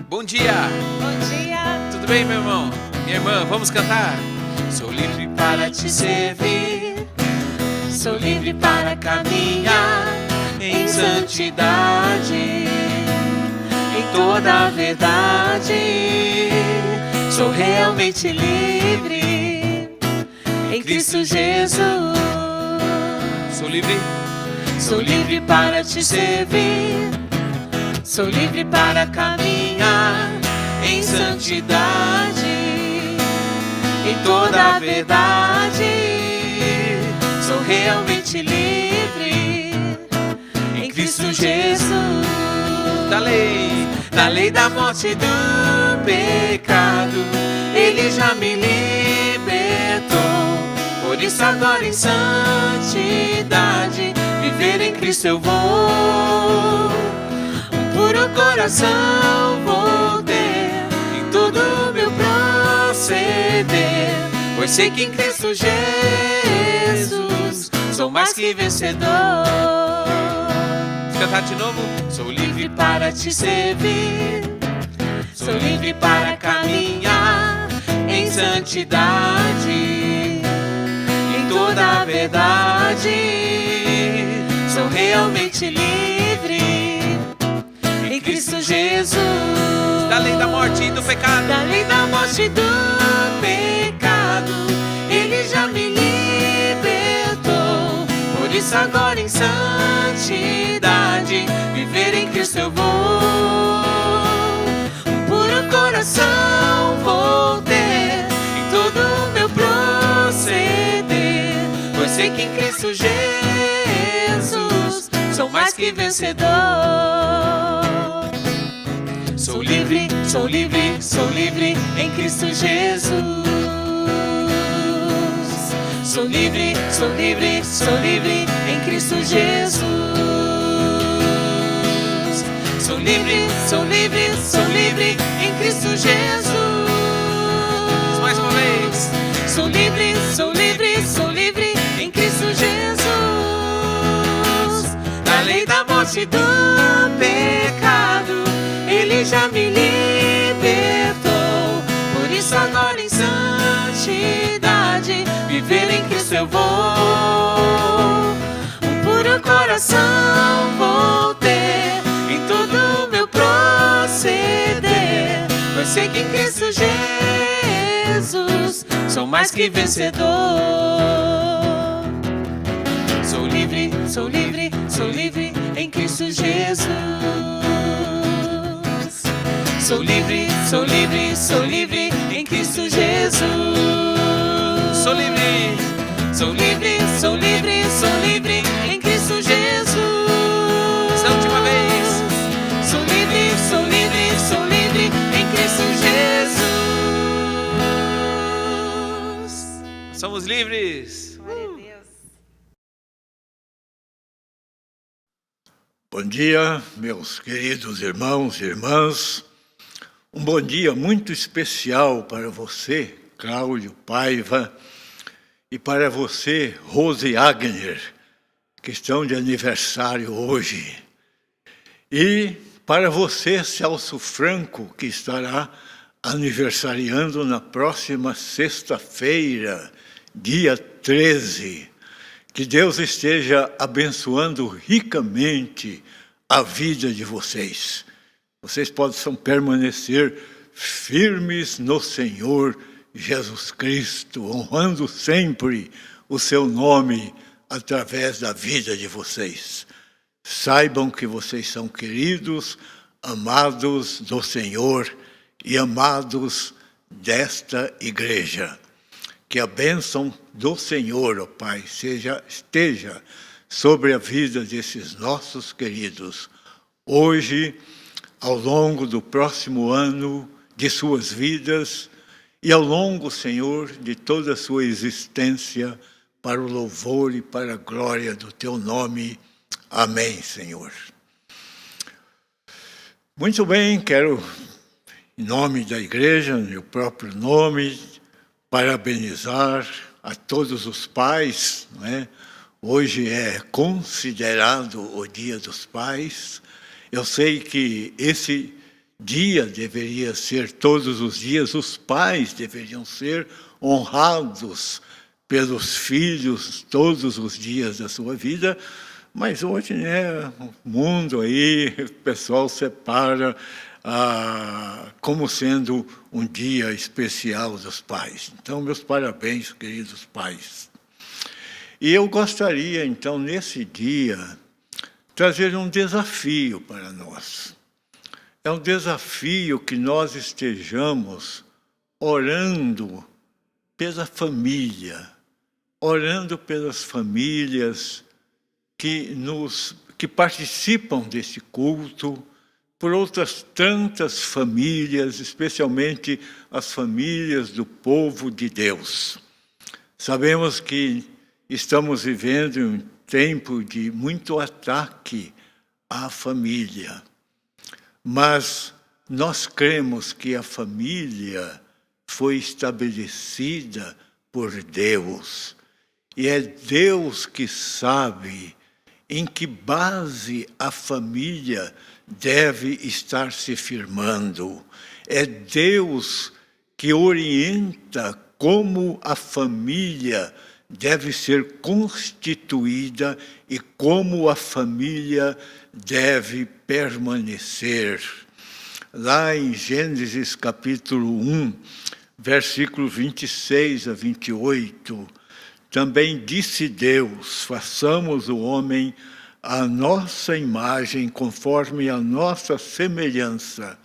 Bom dia! Bom dia! Tudo bem, meu irmão? Minha irmã, vamos cantar? Sou livre para te servir, Sou livre para caminhar em santidade, em toda a verdade. Sou realmente livre em Cristo Jesus. Sou livre, Sou livre para te servir, sou livre para caminhar em santidade, em toda a verdade. Sou realmente livre em Cristo Jesus. da lei da morte e do pecado, Ele já me libertou. Por isso agora em santidade viver em Cristo eu vou. Um puro coração vou ter em todo o meu proceder, pois sei que em Cristo Jesus sou mais que vencedor. Vamos cantar de novo? Sou livre para te servir, sou livre para caminhar em santidade, em toda a verdade. Sou realmente livre em Cristo Jesus. Da lei da morte e do pecado, Da lei da morte e do pecado, Ele já me libertou. Por isso agora em santidade viver em Cristo eu vou. Um puro coração vou ter em todo o meu proceder, pois sei que em Cristo Jesus sou mais que vencedor. Sou livre, sou livre, sou livre em Cristo Jesus. Sou livre, sou livre, sou livre em Cristo Jesus. Sou livre, sou livre, sou livre em Cristo Jesus. mais uma vez. Sou livre, sou livre, sou livre em Cristo Jesus. Da lei da morte e do pecado, Ele já me libertou. Por isso agora em santidade viver em Cristo eu vou. Um puro coração vou ter em todo o meu proceder, pois sei que em Cristo Jesus sou mais que vencedor. Sou livre, sou livre, sou livre em Cristo Jesus. Sou livre, sou livre, sou livre em Cristo Jesus. Sou livre, Sou livre, sou livre, sou livre em Cristo Jesus. essa última vez. Sou livre, sou livre, sou livre em Cristo Jesus. Somos livres. Glória a Deus. Bom dia, meus queridos irmãos e irmãs. Um bom dia muito especial para você, Cláudio Paiva, e para você, Rose Agner, que estão de aniversário hoje. E para você, Celso Franco, que estará aniversariando na próxima sexta-feira, dia 13. Que Deus esteja abençoando ricamente a vida de vocês. Vocês possam permanecer firmes no Senhor Jesus Cristo, honrando sempre o seu nome através da vida de vocês. Saibam que vocês são queridos, amados do Senhor e amados desta igreja. Que a bênção do Senhor, ó Pai, esteja sobre a vida desses nossos queridos, hoje, ao longo do próximo ano, de suas vidas, e ao longo, Senhor, de toda a sua existência, para o louvor e para a glória do Teu nome. Amém, Senhor. Muito bem, quero, em nome da igreja, em meu próprio nome, parabenizar a todos os pais, não é? Hoje é considerado o Dia dos Pais. Eu sei que esse dia deveria ser todos os dias, os pais deveriam ser honrados pelos filhos todos os dias da sua vida, mas hoje, né, o mundo aí, o pessoal separa como sendo um dia especial dos pais. Então, meus parabéns, queridos pais. E eu gostaria, então, nesse dia, trazer um desafio para nós. É um desafio que nós estejamos orando pela família, orando pelas famílias que participam desse culto, por outras tantas famílias, especialmente as famílias do povo de Deus. Sabemos que estamos vivendo um tempo de muito ataque à família, mas nós cremos que a família foi estabelecida por Deus, e é Deus que sabe em que base a família deve estar se firmando. É Deus que orienta como a família deve ser constituída e como a família deve permanecer. Lá em Gênesis capítulo 1, versículo 26 a 28, também disse Deus: façamos o homem à nossa imagem, conforme a nossa semelhança.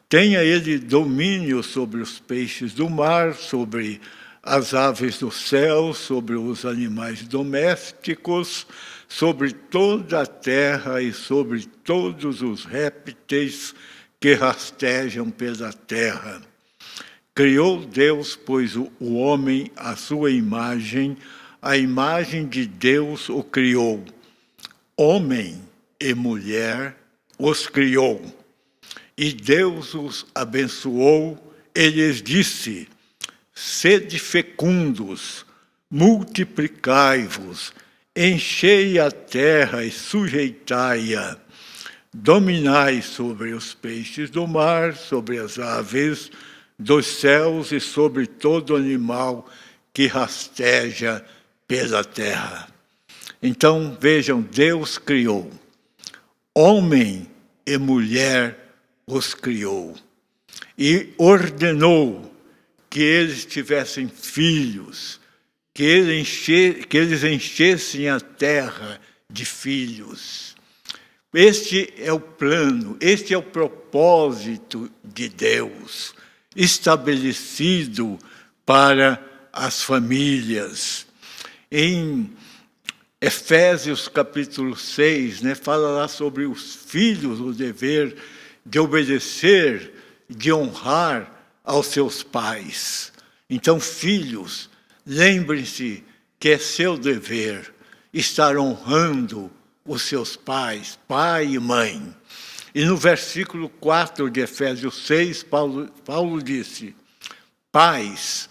Tenha ele domínio sobre os peixes do mar, sobre as aves do céu, sobre os animais domésticos, sobre toda a terra e sobre todos os répteis que rastejam pela terra. Criou Deus, pois, o homem à sua imagem, a imagem de Deus o criou. Homem e mulher os criou. E Deus os abençoou e lhes disse: sede fecundos, multiplicai-vos, enchei a terra e sujeitai-a. Dominai sobre os peixes do mar, sobre as aves dos céus e sobre todo animal que rasteja pela terra. Então, vejam, Deus criou. Homem e mulher os criou. E ordenou que eles tivessem filhos, que eles enchessem a terra de filhos. Este é o plano, este é o propósito de Deus, estabelecido para as famílias. Em Efésios capítulo 6, fala lá sobre os filhos, o dever de obedecer, de honrar aos seus pais. Então, filhos, lembrem-se que é seu dever estar honrando os seus pais, pai e mãe. E no versículo 4 de Efésios 6, Paulo disse: pais,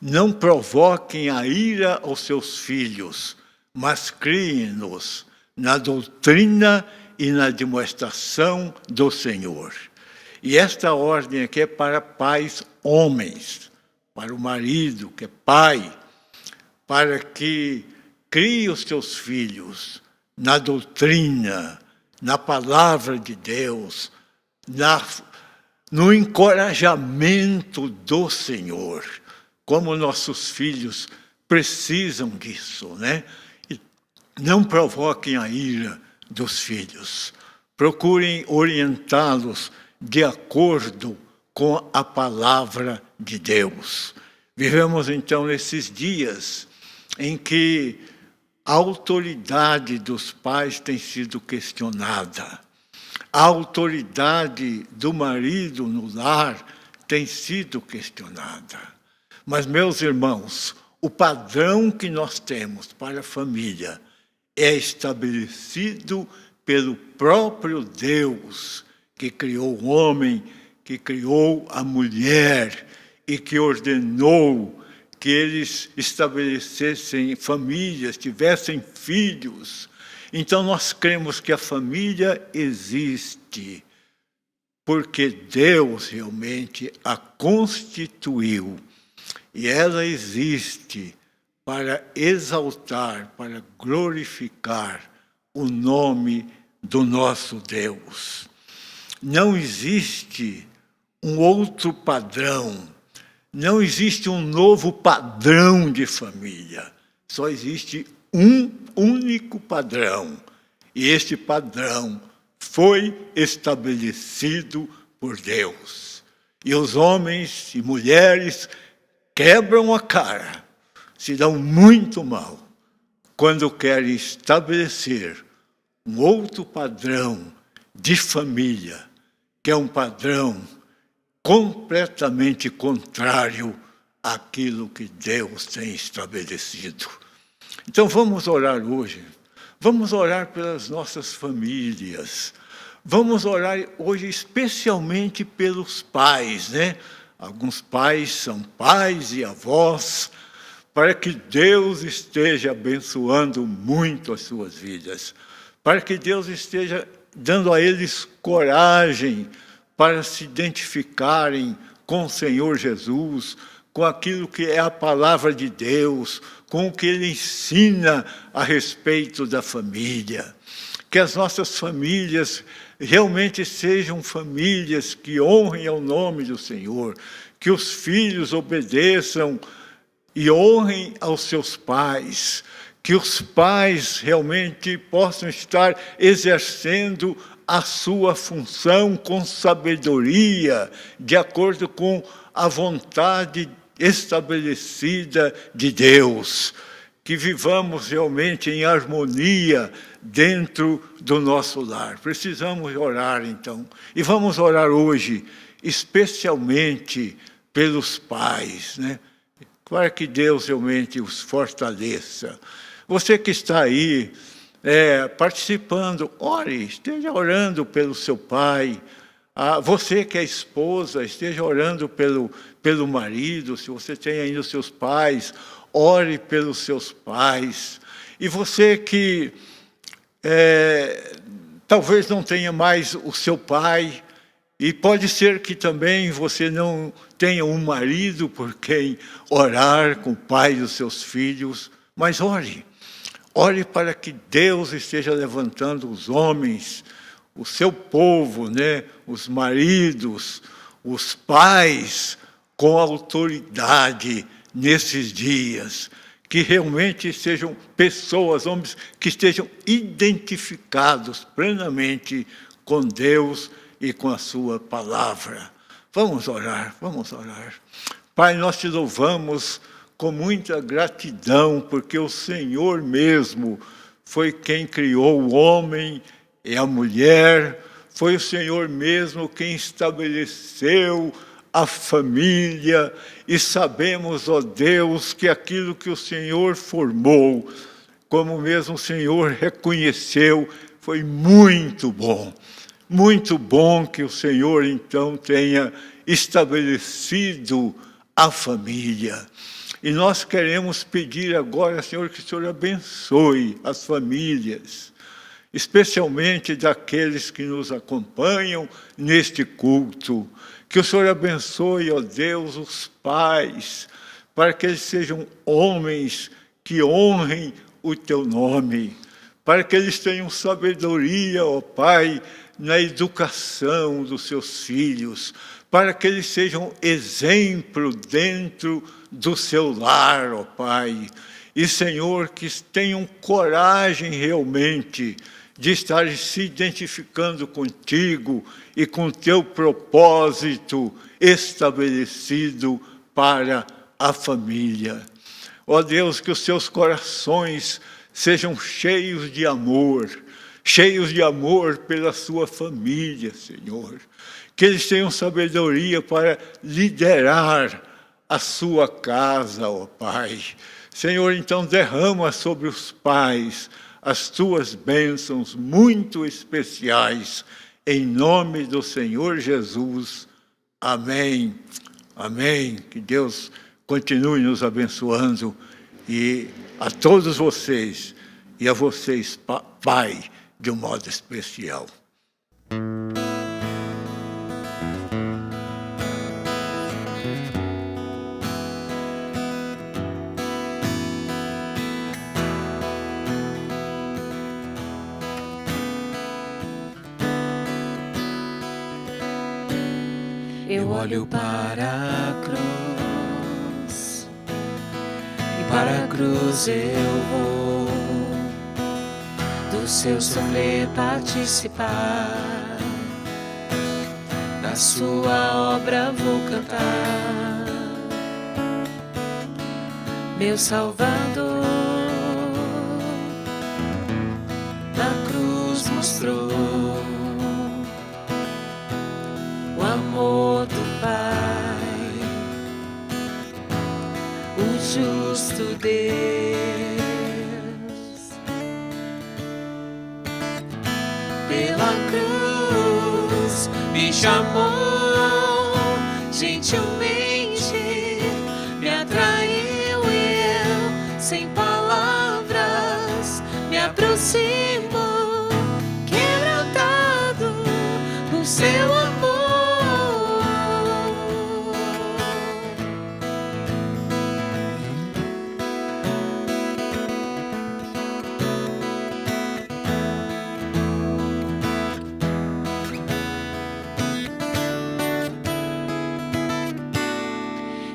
não provoquem a ira aos seus filhos, mas criem-nos na doutrina e na demonstração do Senhor. E esta ordem aqui é para pais homens, para o marido que é pai, para que crie os seus filhos na doutrina, na palavra de Deus, no encorajamento do Senhor. Como nossos filhos precisam disso, Não provoquem a ira dos filhos. Procurem orientá-los de acordo com a palavra de Deus. Vivemos, então, nesses dias em que a autoridade dos pais tem sido questionada. A autoridade do marido no lar tem sido questionada. Mas, meus irmãos, o padrão que nós temos para a família é estabelecido pelo próprio Deus, que criou o homem, que criou a mulher e que ordenou que eles estabelecessem famílias, tivessem filhos. Então, nós cremos que a família existe porque Deus realmente a constituiu. E ela existe para exaltar, para glorificar o nome do nosso Deus. Não existe um outro padrão, não existe um novo padrão de família. Só existe um único padrão. E este padrão foi estabelecido por Deus. E os homens e mulheres quebram a cara, se dão muito mal, quando querem estabelecer um outro padrão de família, que é um padrão completamente contrário àquilo que Deus tem estabelecido. Então vamos orar hoje. Vamos orar pelas nossas famílias. Vamos orar hoje especialmente pelos pais, né? Alguns pais são pais e avós, para que Deus esteja abençoando muito as suas vidas, para que Deus esteja dando a eles coragem para se identificarem com o Senhor Jesus, com aquilo que é a palavra de Deus, com o que Ele ensina a respeito da família. Que as nossas famílias realmente sejam famílias que honrem ao nome do Senhor, que os filhos obedeçam e honrem aos seus pais, que os pais realmente possam estar exercendo a sua função com sabedoria, de acordo com a vontade estabelecida de Deus. Que vivamos realmente em harmonia dentro do nosso lar. Precisamos orar, então. E vamos orar hoje, especialmente pelos pais, né? Para que Deus realmente os fortaleça. Você que está aí participando, ore, esteja orando pelo seu pai. Você que é esposa, esteja orando pelo marido. Se você tem ainda os seus pais, ore pelos seus pais. E você que talvez não tenha mais o seu pai, e pode ser que também você não tenha um marido por quem orar com o pai dos seus filhos, mas ore. Ore para que Deus esteja levantando os homens, o seu povo, né? Os maridos, os pais, com autoridade nesses dias. Que realmente sejam pessoas, homens, que estejam identificados plenamente com Deus e com a sua palavra. Vamos orar, vamos orar. Pai, nós te louvamos com muita gratidão, porque o Senhor mesmo foi quem criou o homem e a mulher, foi o Senhor mesmo quem estabeleceu a família, e sabemos, ó Deus, que aquilo que o Senhor formou, como mesmo o Senhor reconheceu, foi muito bom. Muito bom que o Senhor, então, tenha estabelecido a família. E nós queremos pedir agora, Senhor, que o Senhor abençoe as famílias, especialmente daqueles que nos acompanham neste culto. Que o Senhor abençoe, ó Deus, os pais, para que eles sejam homens que honrem o Teu nome, para que eles tenham sabedoria, ó Pai, na educação dos seus filhos, para que eles sejam exemplo dentro do seu lar, ó Pai. E, Senhor, que tenham coragem realmente de estar se identificando contigo e com o teu propósito estabelecido para a família. Ó Deus, que os seus corações sejam cheios de amor pela sua família, Senhor. Que eles tenham sabedoria para liderar a sua casa, ó Pai. Senhor, então derrama sobre os pais as tuas bênçãos muito especiais, em nome do Senhor Jesus. Amém. Amém. Que Deus continue nos abençoando, e a todos vocês, e a vocês, Pai, de um modo especial. Eu olho para a cruz, e para a cruz eu vou, do seu sofrer participar, da sua obra vou cantar. Meu Salvador na cruz mostrou o amor do Pai, o justo Deus. Pela cruz me chamou, gentilmente me atraiu e eu, sem palavras, me aproximo, quebrantado no seu amor.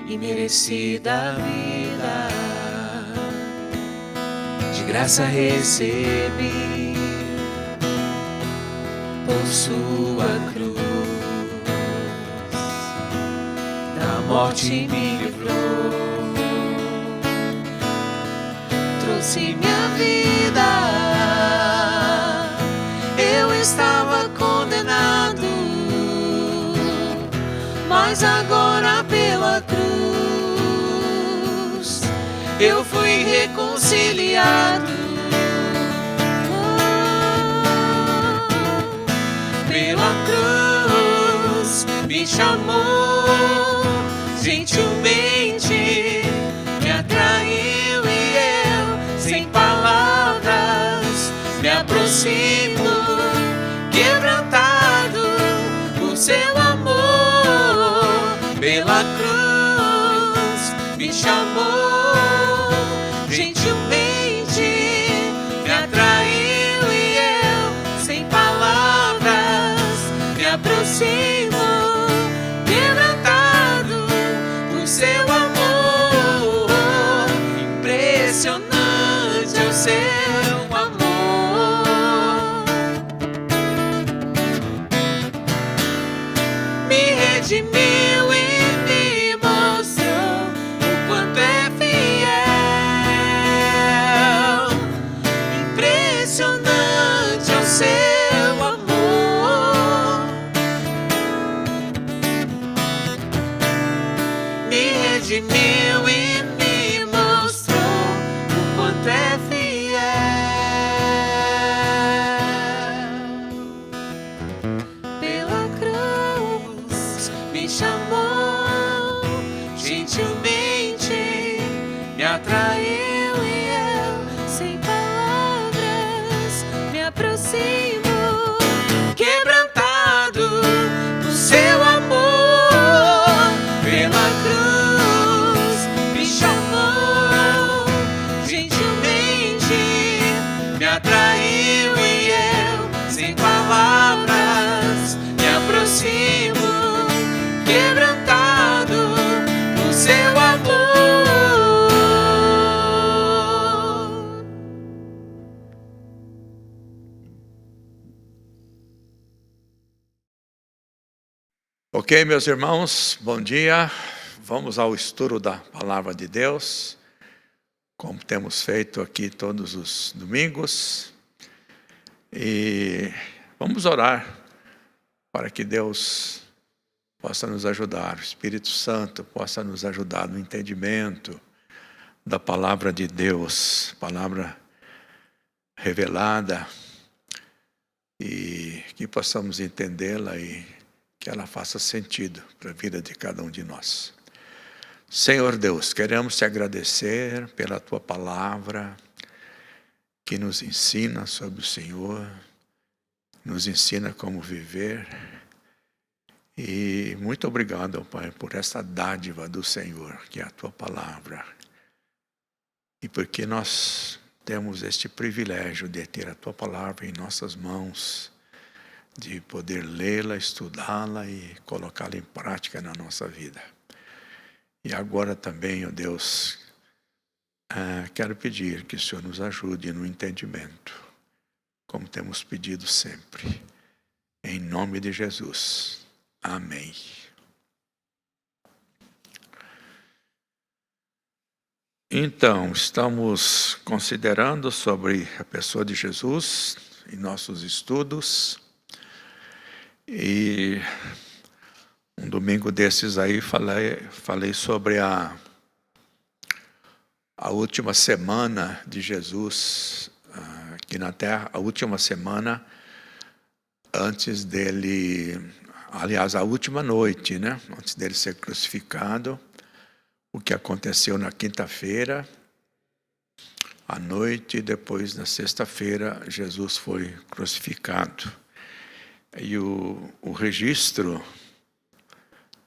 Imerecida vida, de graça recebi, por sua cruz, da morte me livrou, trouxe minha vida. Eu estava condenado, mas agora pela cruz eu fui reconciliado. Pela cruz me chamou, gentilmente me atraiu e eu, sem palavras, me aproximo, quebrantado por seu amor. Pela cruz me chamou, gentilmente me atraiu e eu, sem palavras, me aproximo, quebrantado por seu amor. Impressionante é o seu amor, me redimiu. Redimiu e me mostrou o quanto é fiel. Pela cruz me chamou, gentilmente me atraiu e eu, sem palavras, me aproximo, quebrantado do seu amor. Pela cruz me chamou, gentilmente me atraiu e eu, sem palavras, me aproximo, quebrantado no seu amor. Ok, meus irmãos, bom dia. Vamos ao estudo da Palavra de Deus, como temos feito aqui todos os domingos. E vamos orar para que Deus possa nos ajudar, o Espírito Santo possa nos ajudar no entendimento da Palavra de Deus, palavra revelada, e que possamos entendê-la e que ela faça sentido para a vida de cada um de nós. Senhor Deus, queremos te agradecer pela tua palavra que nos ensina sobre o Senhor, nos ensina como viver. E muito obrigado, Pai, por essa dádiva do Senhor, que é a tua palavra. E porque nós temos este privilégio de ter a tua palavra em nossas mãos, de poder lê-la, estudá-la e colocá-la em prática na nossa vida. E agora também, ó Deus, quero pedir que o Senhor nos ajude no entendimento, como temos pedido sempre. Em nome de Jesus. Amém. Então, estamos considerando sobre a pessoa de Jesus em nossos estudos. E um domingo desses aí falei sobre a última semana de Jesus aqui na Terra, a última semana antes dele, aliás, a última noite, né? Antes dele ser crucificado. O que aconteceu na quinta-feira, à noite, e depois na sexta-feira, Jesus foi crucificado. E o registro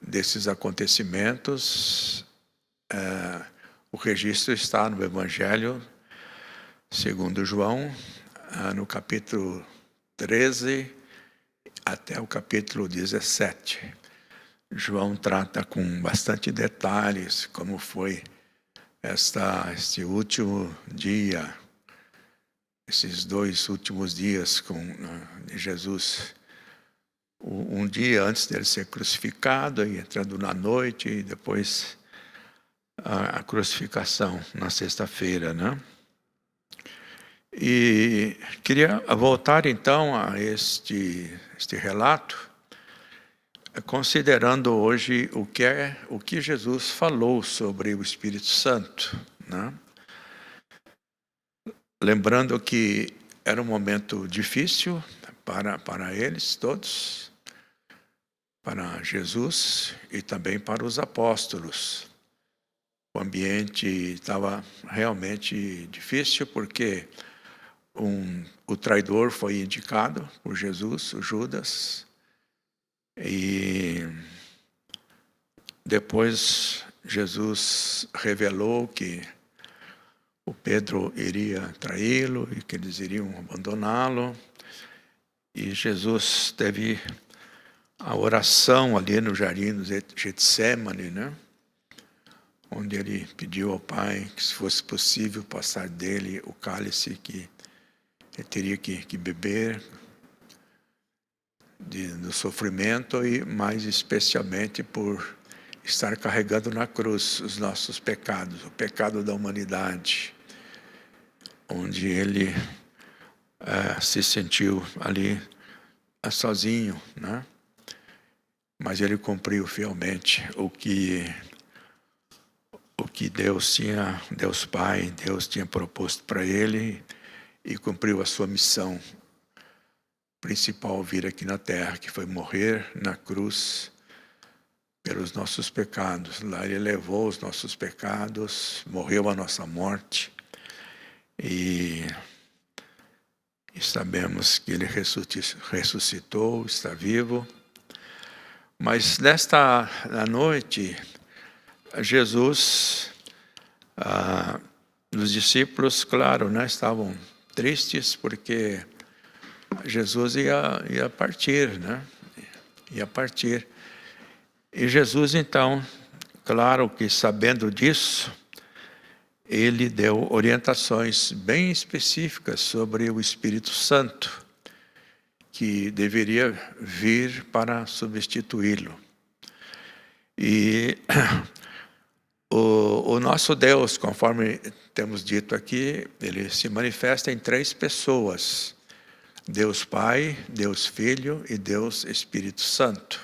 desses acontecimentos, o registro está no Evangelho segundo João, no capítulo 13 até o capítulo 17. João trata com bastante detalhes como foi este último dia, esses 2 últimos dias de Jesus. Um dia antes dele ser crucificado, e entrando na noite, e depois a crucificação na sexta-feira, né? E queria voltar então a este relato, considerando hoje o que Jesus falou sobre o Espírito Santo, né? Lembrando que era um momento difícil para eles todos, para Jesus e também para os apóstolos. O ambiente estava realmente difícil porque o traidor foi indicado por Jesus, o Judas, e depois Jesus revelou que o Pedro iria traí-lo e que eles iriam abandoná-lo. E Jesus teve a oração ali no jardim do Getsêmani, né? Onde ele pediu ao Pai que, se fosse possível, passar dele o cálice que ele teria que beber do sofrimento, e mais especialmente por estar carregando na cruz os nossos pecados, o pecado da humanidade, onde ele se sentiu ali sozinho, né? Mas ele cumpriu fielmente o que Deus Pai, Deus tinha proposto para ele, e cumpriu a sua missão principal vir aqui na terra, que foi morrer na cruz pelos nossos pecados. Lá ele levou os nossos pecados, morreu a nossa morte, e sabemos que ele ressuscitou, está vivo. Mas nesta noite, Jesus, os discípulos, claro, né, estavam tristes porque Jesus ia partir, né? Ia partir. E Jesus, então, claro que sabendo disso, ele deu orientações bem específicas sobre o Espírito Santo, que deveria vir para substituí-lo. E o nosso Deus, conforme temos dito aqui, ele se manifesta em 3 pessoas: Deus Pai, Deus Filho e Deus Espírito Santo.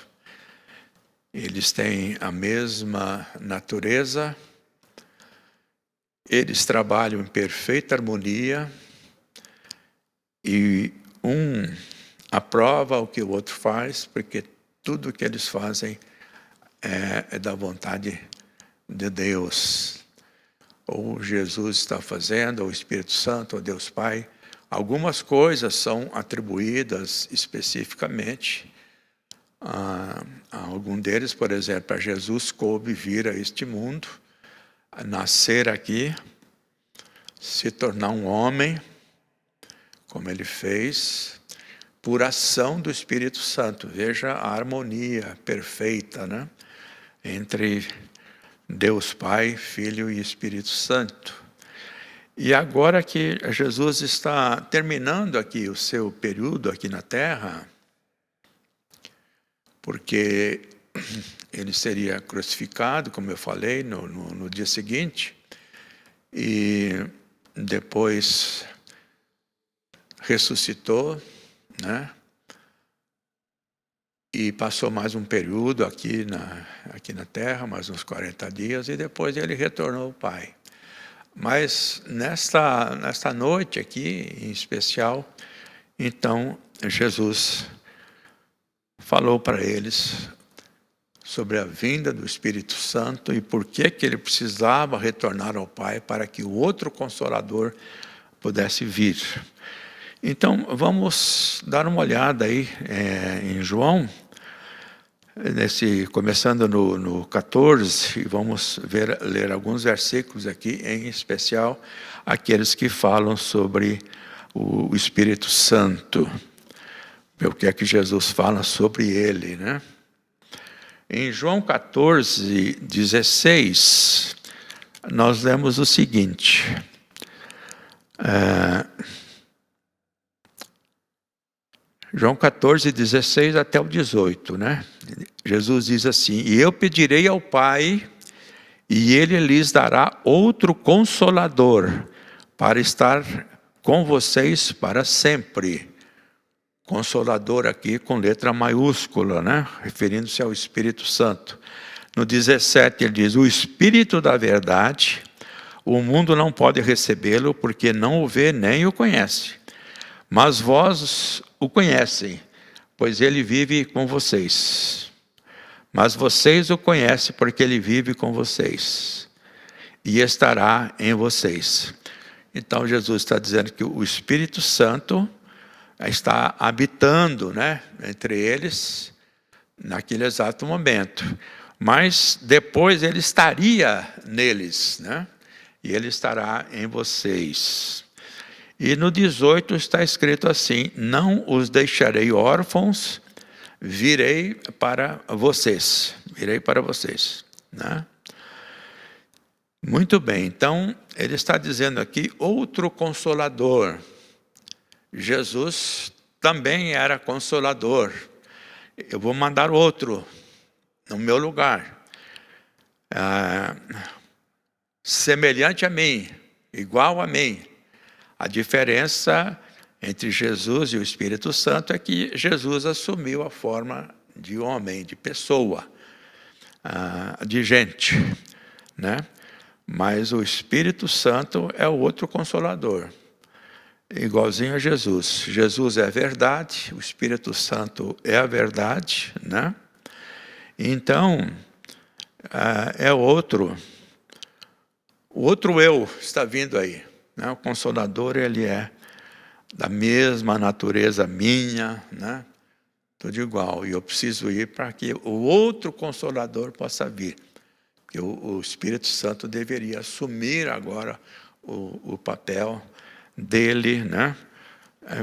Eles têm a mesma natureza, eles trabalham em perfeita harmonia, e um aprova o que o outro faz, porque tudo o que eles fazem é da vontade de Deus. Ou Jesus está fazendo, ou o Espírito Santo, ou Deus Pai. Algumas coisas são atribuídas especificamente a algum deles. Por exemplo, a Jesus coube vir a este mundo, a nascer aqui, se tornar um homem, como ele fez, por ação do Espírito Santo. Veja a harmonia perfeita, né? Entre Deus Pai, Filho e Espírito Santo. E agora que Jesus está terminando aqui o seu período aqui na Terra, porque ele seria crucificado, como eu falei, no dia seguinte, e depois ressuscitou, né? E passou mais um período aqui na Terra, mais uns 40 dias, e depois ele retornou ao Pai. Mas nesta noite aqui, em especial, então Jesus falou para eles sobre a vinda do Espírito Santo e por que ele precisava retornar ao Pai para que o outro Consolador pudesse vir. Então, vamos dar uma olhada aí em João, começando no 14, e vamos ler alguns versículos aqui, em especial aqueles que falam sobre o Espírito Santo. O que é que Jesus fala sobre ele, né? Em João 14, 16, nós lemos o seguinte. João 14, 16 até o 18, né? Jesus diz assim: e eu pedirei ao Pai, e Ele lhes dará outro Consolador, para estar com vocês para sempre. Consolador aqui com letra maiúscula, né? Referindo-se ao Espírito Santo. No 17 ele diz: o Espírito da verdade, o mundo não pode recebê-lo, porque não o vê nem o conhece. Mas vós o conhecem, pois ele vive com vocês. Mas vocês o conhecem, porque ele vive com vocês, e estará em vocês. Então Jesus está dizendo que o Espírito Santo está habitando, né, entre eles, naquele exato momento. Mas depois ele estaria neles, né? E ele estará em vocês. E no 18 está escrito assim: não os deixarei órfãos, virei para vocês. Virei para vocês, né? Muito bem, então ele está dizendo aqui outro Consolador. Jesus também era Consolador. Eu vou mandar outro no meu lugar, semelhante a mim, igual a mim. A diferença entre Jesus e o Espírito Santo é que Jesus assumiu a forma de homem, de pessoa, de gente, né? Mas o Espírito Santo é o outro Consolador, igualzinho a Jesus. Jesus é a verdade, o Espírito Santo é a verdade, né? Então, o outro eu está vindo aí, né? O Consolador, ele é da mesma natureza minha, né? Tudo igual, e eu preciso ir para que o outro Consolador possa vir. Porque o Espírito Santo deveria assumir agora o papel dele, né?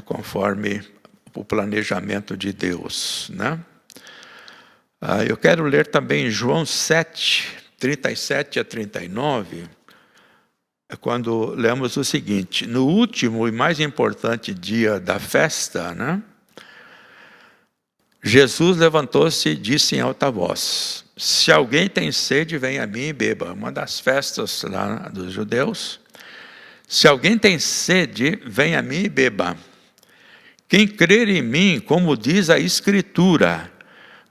Conforme o planejamento de Deus, né? Eu quero ler também João 7, 37 a 39, quando lemos o seguinte: no último e mais importante dia da festa, né? Jesus levantou-se e disse em alta voz: se alguém tem sede, venha a mim e beba. Uma das festas lá dos judeus. Se alguém tem sede, venha a mim e beba. Quem crer em mim, como diz a Escritura,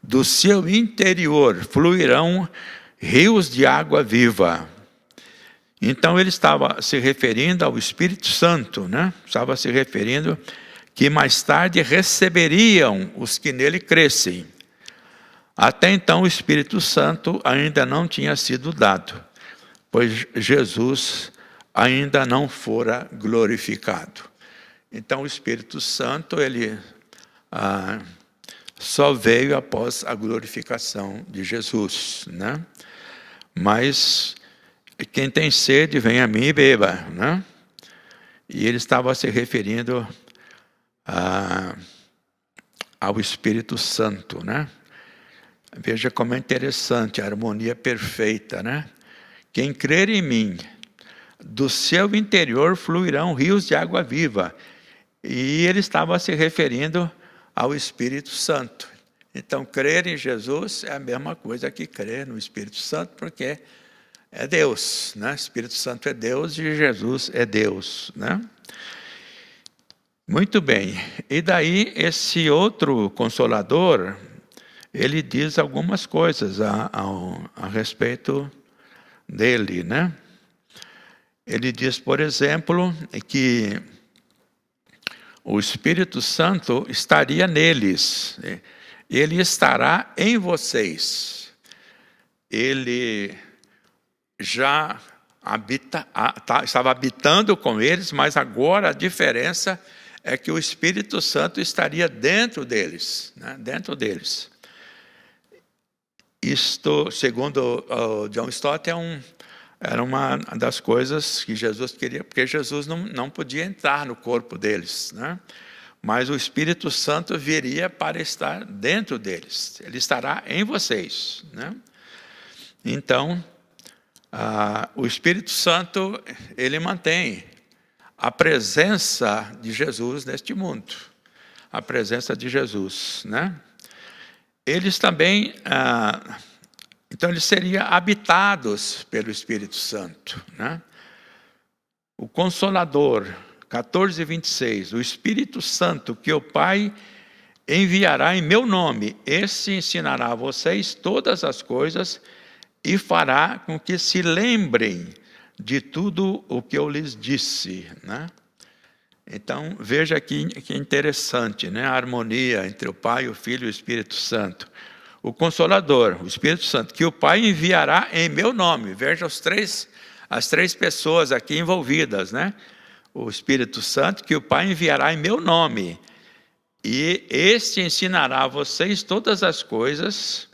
do seu interior fluirão rios de água viva. Então ele estava se referindo ao Espírito Santo, né? Estava se referindo que mais tarde receberiam os que nele crescem. Até então o Espírito Santo ainda não tinha sido dado, pois Jesus ainda não fora glorificado. Então o Espírito Santo, ele só veio após a glorificação de Jesus, né? Mas quem tem sede, vem a mim e beba, né? E ele estava se referindo ao Espírito Santo, né? Veja como é interessante a harmonia perfeita, né? Quem crer em mim, do seu interior fluirão rios de água viva. E ele estava se referindo ao Espírito Santo. Então, crer em Jesus é a mesma coisa que crer no Espírito Santo, porque é Deus, né? O Espírito Santo é Deus e Jesus é Deus, né? Muito bem. E daí, esse outro Consolador, ele diz algumas coisas a respeito dele, né? Ele diz, por exemplo, que o Espírito Santo estaria neles, ele estará em vocês. Ele já estava habitando com eles, mas agora a diferença é que o Espírito Santo estaria dentro deles, né? Dentro deles. Isto, segundo o John Stott, era uma das coisas que Jesus queria, porque Jesus não podia entrar no corpo deles, né? Mas o Espírito Santo viria para estar dentro deles. Ele estará em vocês, né? Então, o Espírito Santo, ele mantém a presença de Jesus neste mundo. A presença de Jesus, né? Eles também, então eles seriam habitados pelo Espírito Santo, né? O Consolador, 14:26, o Espírito Santo que o Pai enviará em meu nome, esse ensinará a vocês todas as coisas e fará com que se lembrem de tudo o que eu lhes disse, né? Então, veja aqui que interessante, né? A harmonia entre o Pai, o Filho e o Espírito Santo. O Consolador, o Espírito Santo, que o Pai enviará em meu nome. Veja as três pessoas aqui envolvidas, né? O Espírito Santo, que o Pai enviará em meu nome. E este ensinará a vocês todas as coisas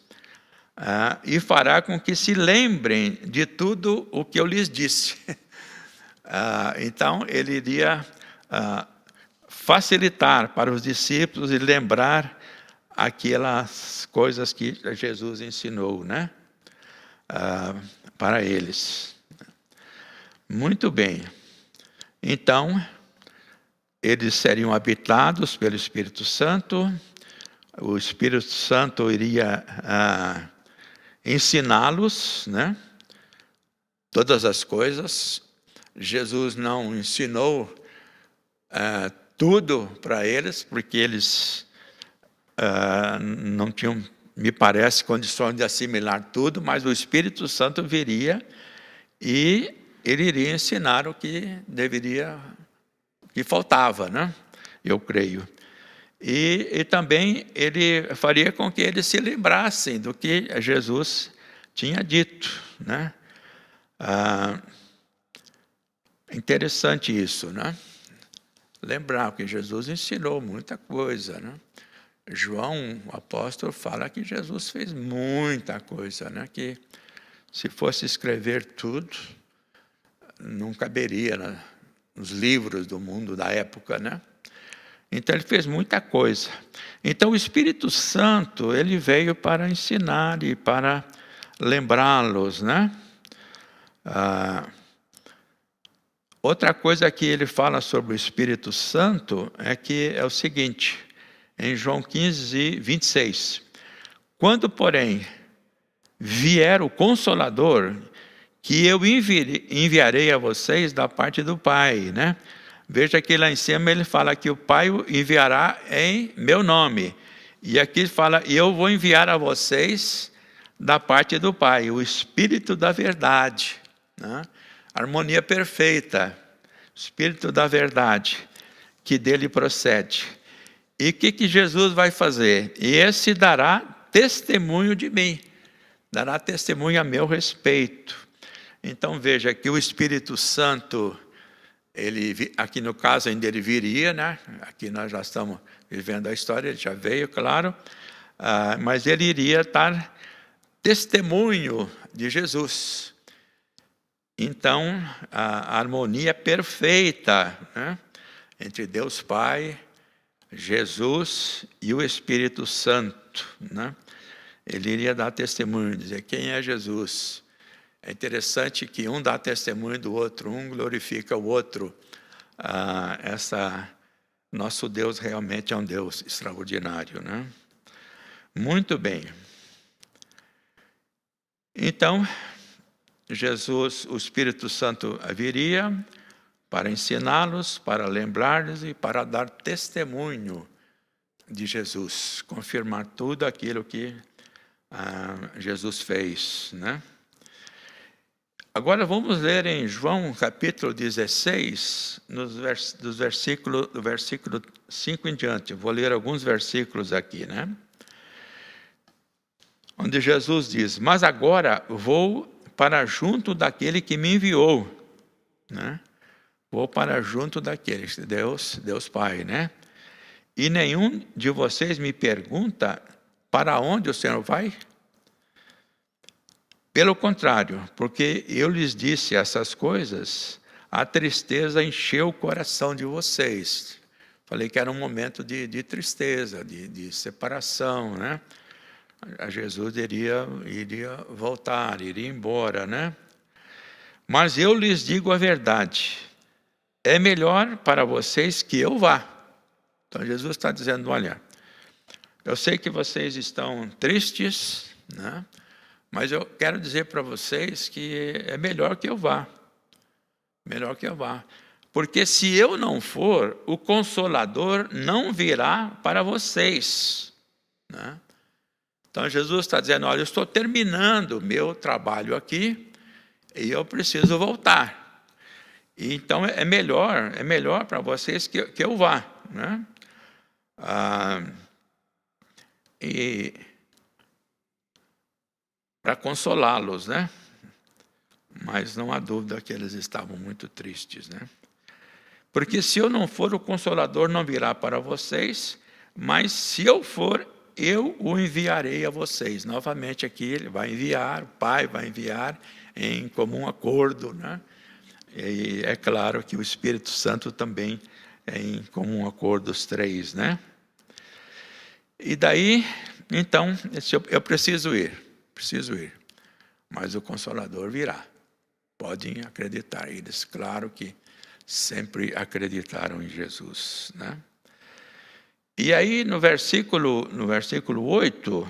e fará com que se lembrem de tudo o que eu lhes disse. Então, ele iria facilitar para os discípulos e lembrar aquelas coisas que Jesus ensinou, né? Para eles. Muito bem. Então, eles seriam habitados pelo Espírito Santo. O Espírito Santo iria ensiná-los, né? Todas as coisas. Jesus não ensinou tudo para eles, porque eles não tinham, me parece, condições de assimilar tudo, mas o Espírito Santo viria e ele iria ensinar o que faltava, né? Eu creio. E também ele faria com que eles se lembrassem do que Jesus tinha dito, né? Interessante isso, né? Lembrar que Jesus ensinou muita coisa, né? João, o apóstolo, fala que Jesus fez muita coisa, né? Que se fosse escrever tudo, não caberia nos livros do mundo da época, né? Então ele fez muita coisa. Então o Espírito Santo, ele veio para ensinar e para lembrá-los, né? Outra coisa que ele fala sobre o Espírito Santo é que é o seguinte, em João 15:26. Quando, porém, vier o Consolador, que eu enviarei a vocês da parte do Pai, né? Veja que lá em cima ele fala que o Pai o enviará em meu nome. E aqui ele fala, eu vou enviar a vocês da parte do Pai, o Espírito da verdade, né? Harmonia perfeita, Espírito da verdade, que dele procede. E o que Jesus vai fazer? E esse dará testemunho de mim, dará testemunho a meu respeito. Então veja que o Espírito Santo, ele, aqui no caso ainda ele viria, né? Aqui nós já estamos vivendo a história, ele já veio, claro, mas ele iria dar testemunho de Jesus. Então, a harmonia perfeita, né? Entre Deus Pai, Jesus e o Espírito Santo, né? Ele iria dar testemunho, dizer quem é Jesus. É interessante que um dá testemunho do outro, um glorifica o outro. Nosso Deus realmente é um Deus extraordinário, né? Muito bem. Então, Jesus, o Espírito Santo viria para ensiná-los, para lembrar-lhes e para dar testemunho de Jesus, confirmar tudo aquilo que Jesus fez, né? Agora vamos ler em João capítulo 16, do versículo 5 em diante. Vou ler alguns versículos aqui, né? Onde Jesus diz: mas agora vou para junto daquele que me enviou, né? Vou para junto daquele, Deus Pai, né? E nenhum de vocês me pergunta para onde o Senhor vai? Pelo contrário, porque eu lhes disse essas coisas, a tristeza encheu o coração de vocês. Falei que era um momento de tristeza, de separação, né? Jesus iria voltar, iria embora, né? Mas eu lhes digo a verdade, é melhor para vocês que eu vá. Então Jesus está dizendo, olha, eu sei que vocês estão tristes, né? Mas eu quero dizer para vocês que é melhor que eu vá. Melhor que eu vá. Porque se eu não for, o Consolador não virá para vocês, né? Então Jesus está dizendo, olha, eu estou terminando o meu trabalho aqui e eu preciso voltar. E então é melhor para vocês que eu vá, né? E para consolá-los, né? Mas não há dúvida que eles estavam muito tristes, né? Porque se eu não for, o Consolador não virá para vocês, mas se eu for, eu o enviarei a vocês. Novamente aqui ele vai enviar, o Pai vai enviar em comum acordo, né? E é claro que o Espírito Santo também é em comum acordo, os três, né? E daí, então, eu preciso ir, mas o Consolador virá. Podem acreditar, eles, claro que sempre acreditaram em Jesus, né? E aí, no versículo 8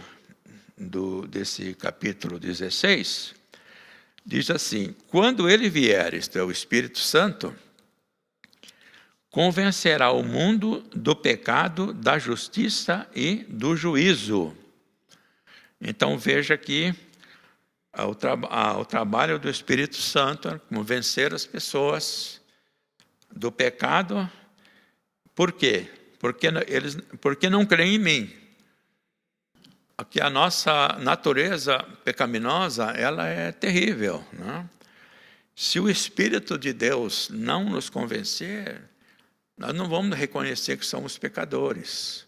desse capítulo 16, diz assim, quando ele vier, isto é, o Espírito Santo, convencerá o mundo do pecado, da justiça e do juízo. Então veja que o trabalho do Espírito Santo é convencer as pessoas do pecado. Por quê? Porque não creem em mim. Aqui a nossa natureza pecaminosa, ela é terrível, né? Se o Espírito de Deus não nos convencer, nós não vamos reconhecer que somos pecadores.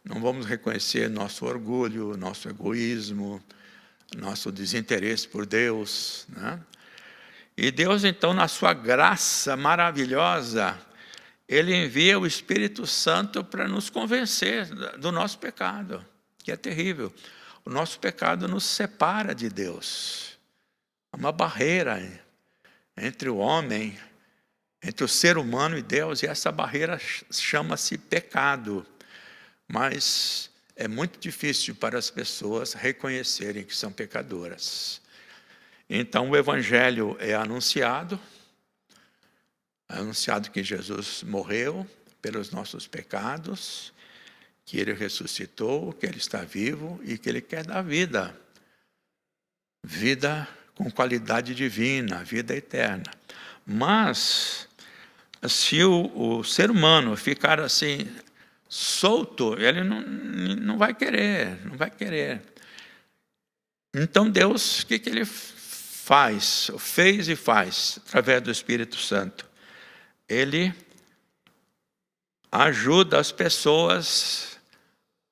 Não vamos reconhecer nosso orgulho, nosso egoísmo, nosso desinteresse por Deus, né? E Deus, então, na sua graça maravilhosa, Ele envia o Espírito Santo para nos convencer do nosso pecado, que é terrível. O nosso pecado nos separa de Deus. Há uma barreira entre o homem, entre o ser humano e Deus, e essa barreira chama-se pecado. Mas é muito difícil para as pessoas reconhecerem que são pecadoras. Então o Evangelho é anunciado que Jesus morreu pelos nossos pecados, que Ele ressuscitou, que Ele está vivo e que Ele quer dar vida. Vida com qualidade divina, vida eterna. Mas, se o ser humano ficar assim, solto, ele não vai querer. Então Deus, o que Ele fez e faz, através do Espírito Santo? Ele ajuda as pessoas,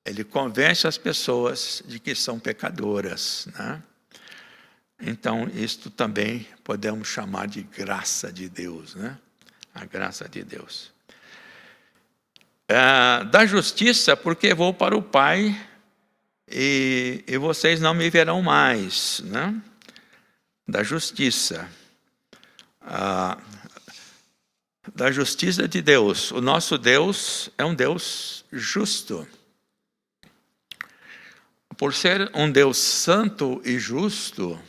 Ele convence as pessoas de que são pecadoras, né? Então, isto também podemos chamar de graça de Deus, né? A graça de Deus. Da justiça, porque vou para o Pai e vocês não me verão mais, né? Da justiça. Da justiça de Deus. O nosso Deus é um Deus justo. Por ser um Deus santo e justo,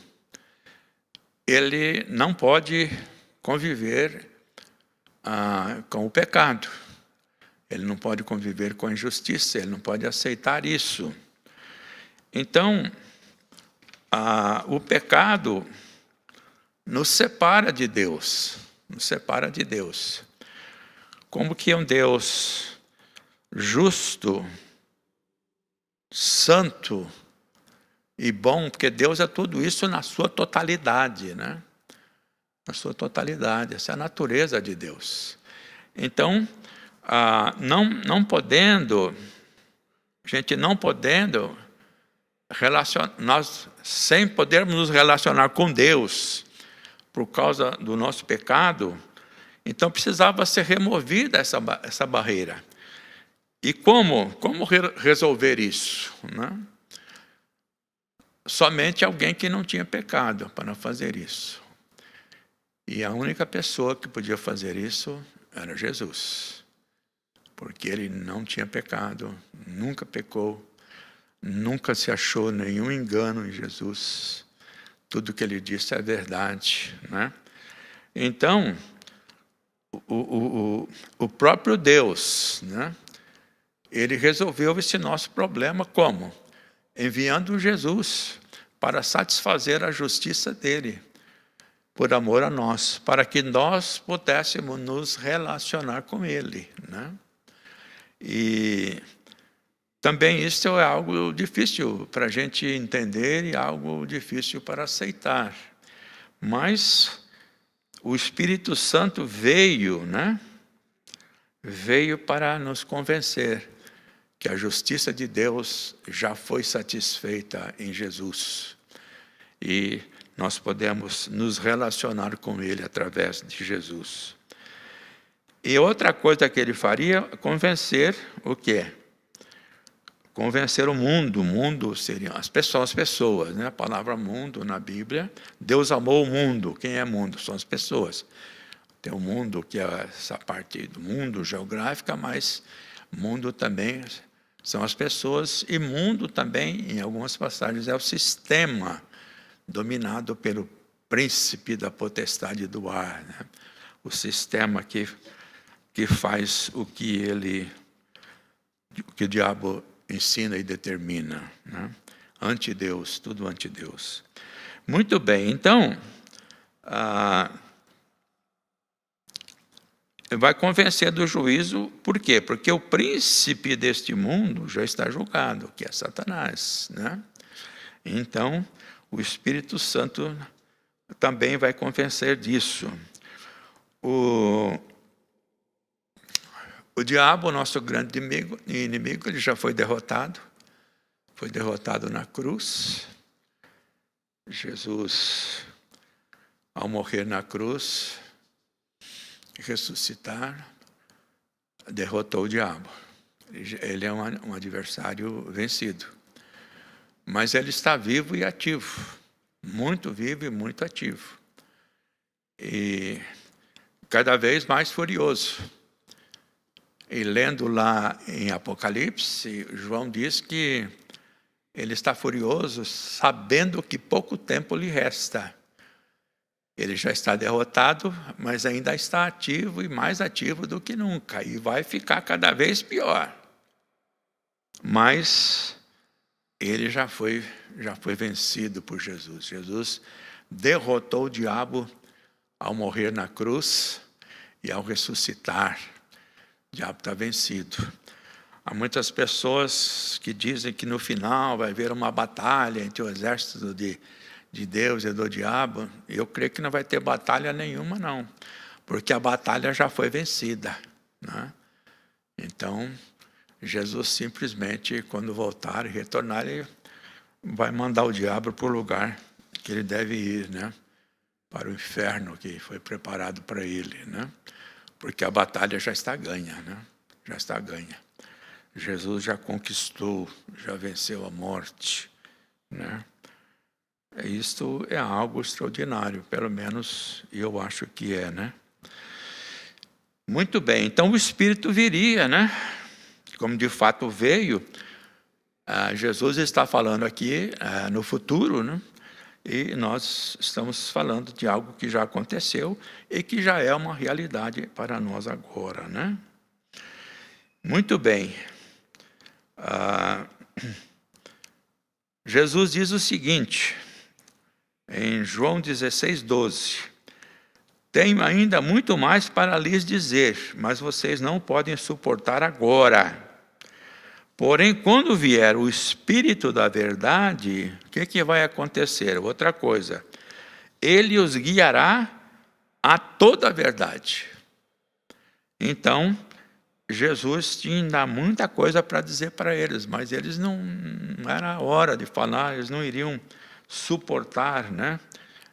Ele não pode conviver com o pecado. Ele não pode conviver com a injustiça, Ele não pode aceitar isso. Então, o pecado nos separa de Deus. Nos separa de Deus. Como que um Deus justo, santo e bom, porque Deus é tudo isso na sua totalidade, né? Na sua totalidade, essa é a natureza de Deus. Então, não podendo nós sem podermos nos relacionar com Deus por causa do nosso pecado, então precisava ser removida essa barreira. E como resolver isso, né? Somente alguém que não tinha pecado para fazer isso. E a única pessoa que podia fazer isso era Jesus. Porque ele não tinha pecado, nunca pecou, nunca se achou nenhum engano em Jesus. Tudo que ele disse é verdade, né? Então, o próprio Deus, né? Ele resolveu esse nosso problema como? Enviando Jesus para satisfazer a justiça dele, por amor a nós, para que nós pudéssemos nos relacionar com ele, né? E também isso é algo difícil para a gente entender e algo difícil para aceitar. Mas o Espírito Santo veio, né? Veio para nos convencer que a justiça de Deus já foi satisfeita em Jesus. E nós podemos nos relacionar com Ele através de Jesus. E outra coisa que ele faria, convencer o quê? Convencer o mundo. O mundo seriam as pessoas, né? A palavra mundo na Bíblia. Deus amou o mundo. Quem é mundo? São as pessoas. Tem o mundo, que é essa parte do mundo geográfica, mas mundo também são as pessoas, e mundo também, em algumas passagens, é o sistema dominado pelo príncipe da potestade do ar, né? O sistema que faz o que o diabo ensina e determina, né? Anti-Deus, tudo anti-Deus. Muito bem, então, vai convencer do juízo, por quê? Porque o príncipe deste mundo já está julgado, que é Satanás, né? Então, o Espírito Santo também vai convencer disso. O diabo, nosso grande inimigo, ele já foi derrotado na cruz. Jesus, ao morrer na cruz, ressuscitar, derrotou o diabo. Ele é um adversário vencido. Mas ele está vivo e ativo, muito vivo e muito ativo. E cada vez mais furioso. E lendo lá em Apocalipse, João diz que ele está furioso, sabendo que pouco tempo lhe resta. Ele já está derrotado, mas ainda está ativo e mais ativo do que nunca. E vai ficar cada vez pior. Mas ele já foi vencido por Jesus. Jesus derrotou o diabo ao morrer na cruz e ao ressuscitar. O diabo está vencido. Há muitas pessoas que dizem que no final vai haver uma batalha entre o exército de Deus e do diabo. Eu creio que não vai ter batalha nenhuma, não. Porque a batalha já foi vencida, né? Então, Jesus simplesmente, quando voltar e retornar, ele vai mandar o diabo para o lugar que ele deve ir, né? Para o inferno que foi preparado para ele, né? Porque a batalha já está ganha, né? já está ganha. Jesus já conquistou, já venceu a morte, né? Isto é algo extraordinário, pelo menos eu acho que é, né? Muito bem, então o Espírito viria, né? Como de fato veio, Jesus está falando aqui no futuro, né? E nós estamos falando de algo que já aconteceu e que já é uma realidade para nós agora, né? Muito bem. Jesus diz o seguinte, em João 16:12: tenho ainda muito mais para lhes dizer, mas vocês não podem suportar agora. Porém, quando vier o Espírito da verdade, o que vai acontecer? Outra coisa, ele os guiará a toda a verdade. Então, Jesus tinha ainda muita coisa para dizer para eles, mas eles não era a hora de falar, eles não iriam suportar, né?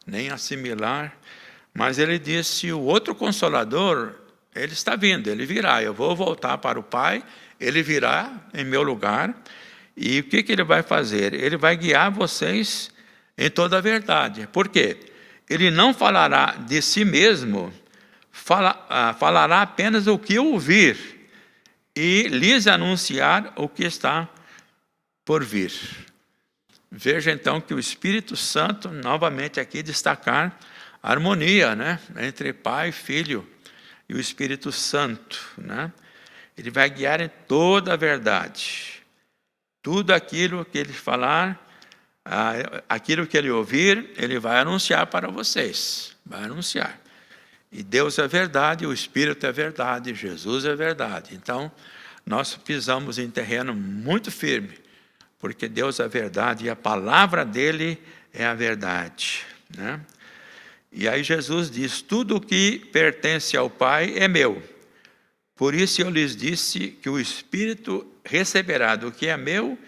Nem assimilar. Mas ele disse, o outro Consolador, ele está vindo, ele virá, eu vou voltar para o Pai, ele virá em meu lugar, e o que ele vai fazer? Ele vai guiar vocês em toda a verdade. Por quê? Ele não falará de si mesmo, falará apenas o que ouvir, e lhes anunciar o que está por vir. Veja então que o Espírito Santo, novamente aqui destacar a harmonia, né, entre Pai, Filho e o Espírito Santo, né? Ele vai guiar em toda a verdade. Tudo aquilo que ele falar, aquilo que ele ouvir, ele vai anunciar para vocês. Vai anunciar. E Deus é verdade, o Espírito é verdade, Jesus é verdade. Então, nós pisamos em terreno muito firme, porque Deus é verdade e a palavra dele é a verdade, né? E aí Jesus diz, tudo o que pertence ao Pai é meu. Por isso eu lhes disse que o Espírito receberá do que é meu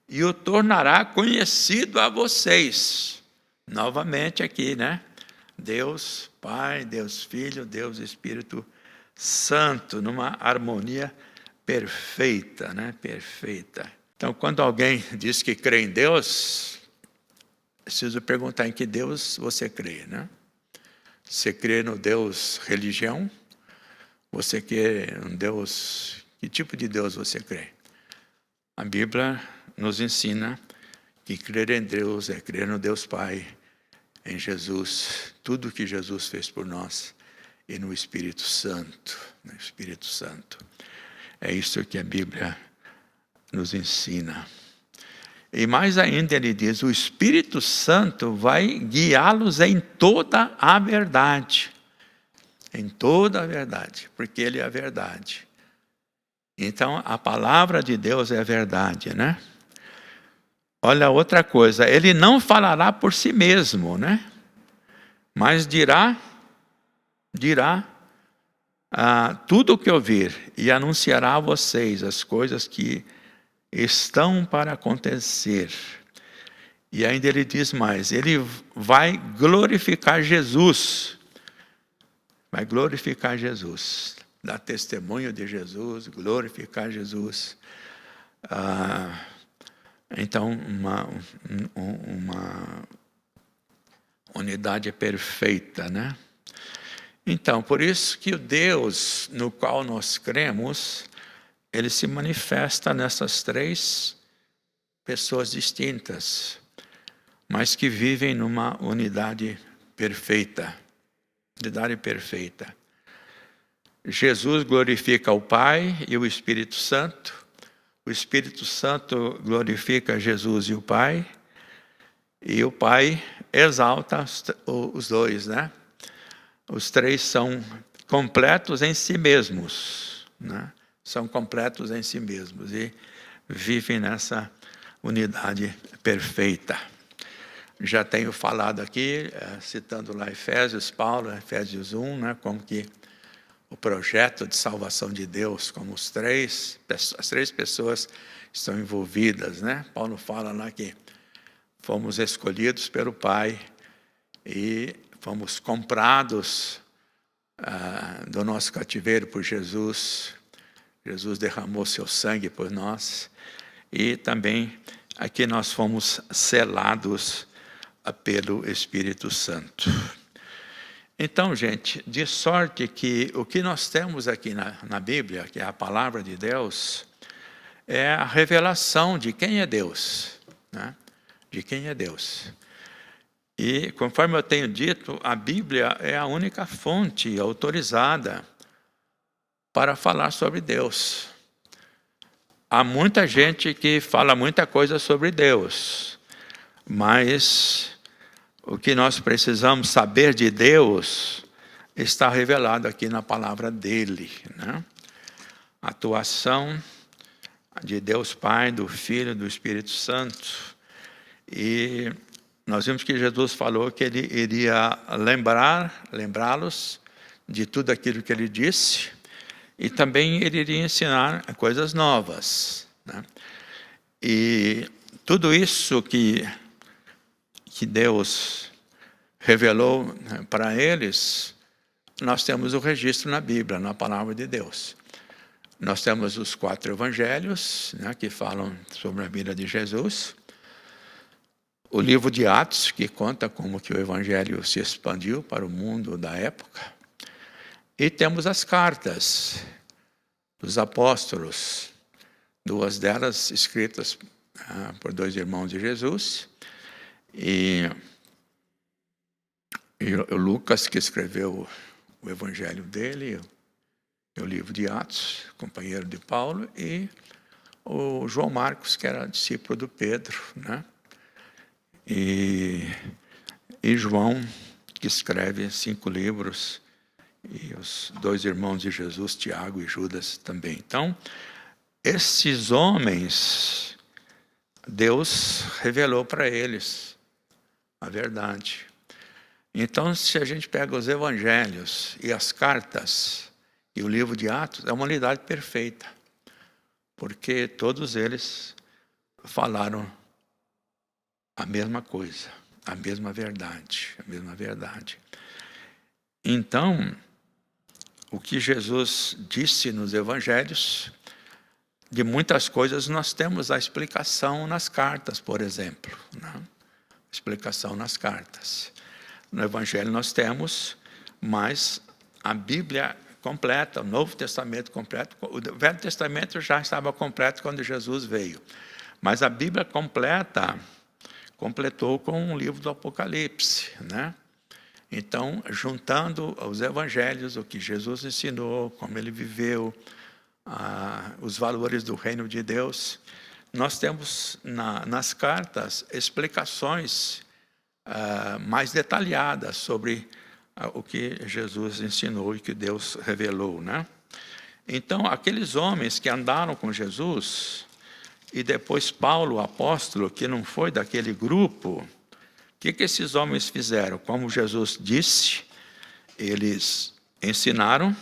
e o tornará conhecido a vocês. Novamente aqui, né? Deus Pai, Deus Filho, Deus Espírito Santo, numa harmonia perfeita, né? Perfeita. Então, quando alguém diz que crê em Deus, preciso perguntar em que Deus você crê, né? Você crê no Deus religião? Você crê em Deus? Que tipo de Deus você crê? A Bíblia nos ensina que crer em Deus é crer no Deus Pai, em Jesus, tudo que Jesus fez por nós, e no Espírito Santo. No Espírito Santo. É isso que a Bíblia nos ensina. E mais ainda ele diz, o Espírito Santo vai guiá-los em toda a verdade. Em toda a verdade, porque ele é a verdade. Então, a palavra de Deus é a verdade, né? Olha outra coisa, ele não falará por si mesmo, né? Mas dirá tudo o que ouvir e anunciará a vocês as coisas que estão para acontecer. E ainda ele diz mais, ele vai glorificar Jesus. Vai glorificar Jesus, dar testemunho de Jesus, glorificar Jesus. Então, uma unidade perfeita, né? Então, por isso que o Deus no qual nós cremos, ele se manifesta nessas três pessoas distintas, mas que vivem numa unidade perfeita. Unidade perfeita. Jesus glorifica o Pai e o Espírito Santo. O Espírito Santo glorifica Jesus e o Pai. E o Pai exalta os dois, né? Os três são completos em si mesmos, né? São completos em si mesmos e vivem nessa unidade perfeita. Já tenho falado aqui, citando lá Paulo, Efésios 1, né, como que o projeto de salvação de Deus, como as três pessoas estão envolvidas, né? Paulo fala lá que fomos escolhidos pelo Pai e fomos comprados do nosso cativeiro por Jesus, Jesus derramou seu sangue por nós. E também aqui nós fomos selados pelo Espírito Santo. Então, gente, de sorte que o que nós temos aqui na Bíblia, que é a palavra de Deus, é a revelação de quem é Deus, né? De quem é Deus. E, conforme eu tenho dito, a Bíblia é a única fonte autorizada para falar sobre Deus. Há muita gente que fala muita coisa sobre Deus, mas o que nós precisamos saber de Deus está revelado aqui na palavra dele, né? A atuação de Deus Pai, do Filho, do Espírito Santo. E nós vimos que Jesus falou que ele iria lembrá-los de tudo aquilo que ele disse, e também ele iria ensinar coisas novas, né? E tudo isso que Deus revelou para eles, nós temos o registro na Bíblia, na palavra de Deus. Nós temos os 4 evangelhos, né, que falam sobre a vida de Jesus. O livro de Atos, que conta como que o evangelho se expandiu para o mundo da época. E temos as cartas dos apóstolos, 2 delas escritas por 2 irmãos de Jesus. E o Lucas, que escreveu o evangelho dele, o livro de Atos, companheiro de Paulo, e o João Marcos, que era discípulo do Pedro, né? E João, que escreve 5 livros, e os 2 irmãos de Jesus, Tiago e Judas também. Então, esses homens, Deus revelou para eles a verdade. Então, se a gente pega os evangelhos e as cartas e o livro de Atos, é uma unidade perfeita, porque todos eles falaram a mesma coisa, a mesma verdade, a mesma verdade. Então, o que Jesus disse nos evangelhos, de muitas coisas nós temos a explicação nas cartas, por exemplo, né? Explicação nas cartas. No evangelho nós temos, mas a Bíblia completa, o Novo Testamento completo, o Velho Testamento já estava completo quando Jesus veio, mas a Bíblia completa completou com o livro do Apocalipse, né? Então, juntando os evangelhos, o que Jesus ensinou, como ele viveu, os valores do reino de Deus, nós temos nas cartas explicações mais detalhadas sobre o que Jesus ensinou e que Deus revelou, né? Então, aqueles homens que andaram com Jesus, e depois Paulo, o apóstolo, que não foi daquele grupo, o que esses homens fizeram? Como Jesus disse, eles ensinaram,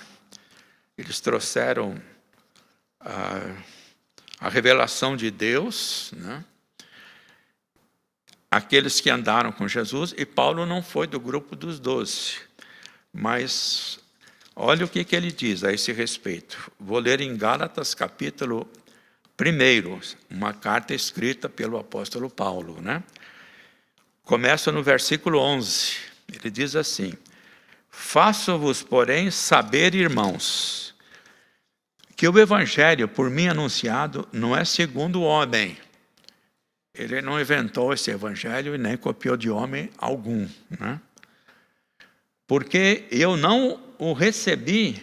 eles trouxeram a revelação de Deus, né? Aqueles que andaram com Jesus, e Paulo não foi do grupo dos 12. Mas olha o que ele diz a esse respeito. Vou ler em Gálatas, capítulo 1, uma carta escrita pelo apóstolo Paulo, né? Começa no versículo 11. Ele diz assim: faço-vos, porém, saber, irmãos, que o evangelho por mim anunciado não é segundo o homem. Ele não inventou esse evangelho e nem copiou de homem algum, né? Porque eu não o recebi,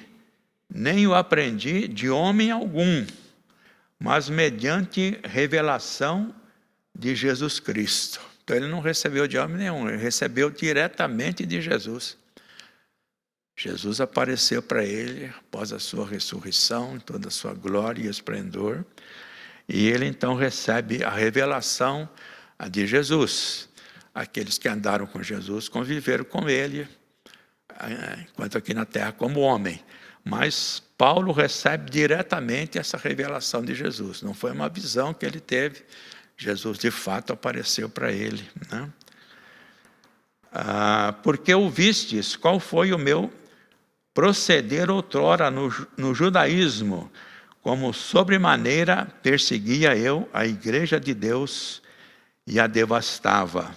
nem o aprendi de homem algum, mas mediante revelação de Jesus Cristo. Então ele não recebeu de homem nenhum, ele recebeu diretamente de Jesus. Jesus apareceu para ele após a sua ressurreição, toda a sua glória e esplendor, e ele então recebe a revelação de Jesus. Aqueles que andaram com Jesus conviveram com ele, enquanto aqui na terra como homem. Mas Paulo recebe diretamente essa revelação de Jesus. Não foi uma visão que ele teve. Jesus, de fato, apareceu para ele, né? Porque ouvistes qual foi o meu proceder outrora no judaísmo, como sobremaneira perseguia eu a igreja de Deus e a devastava.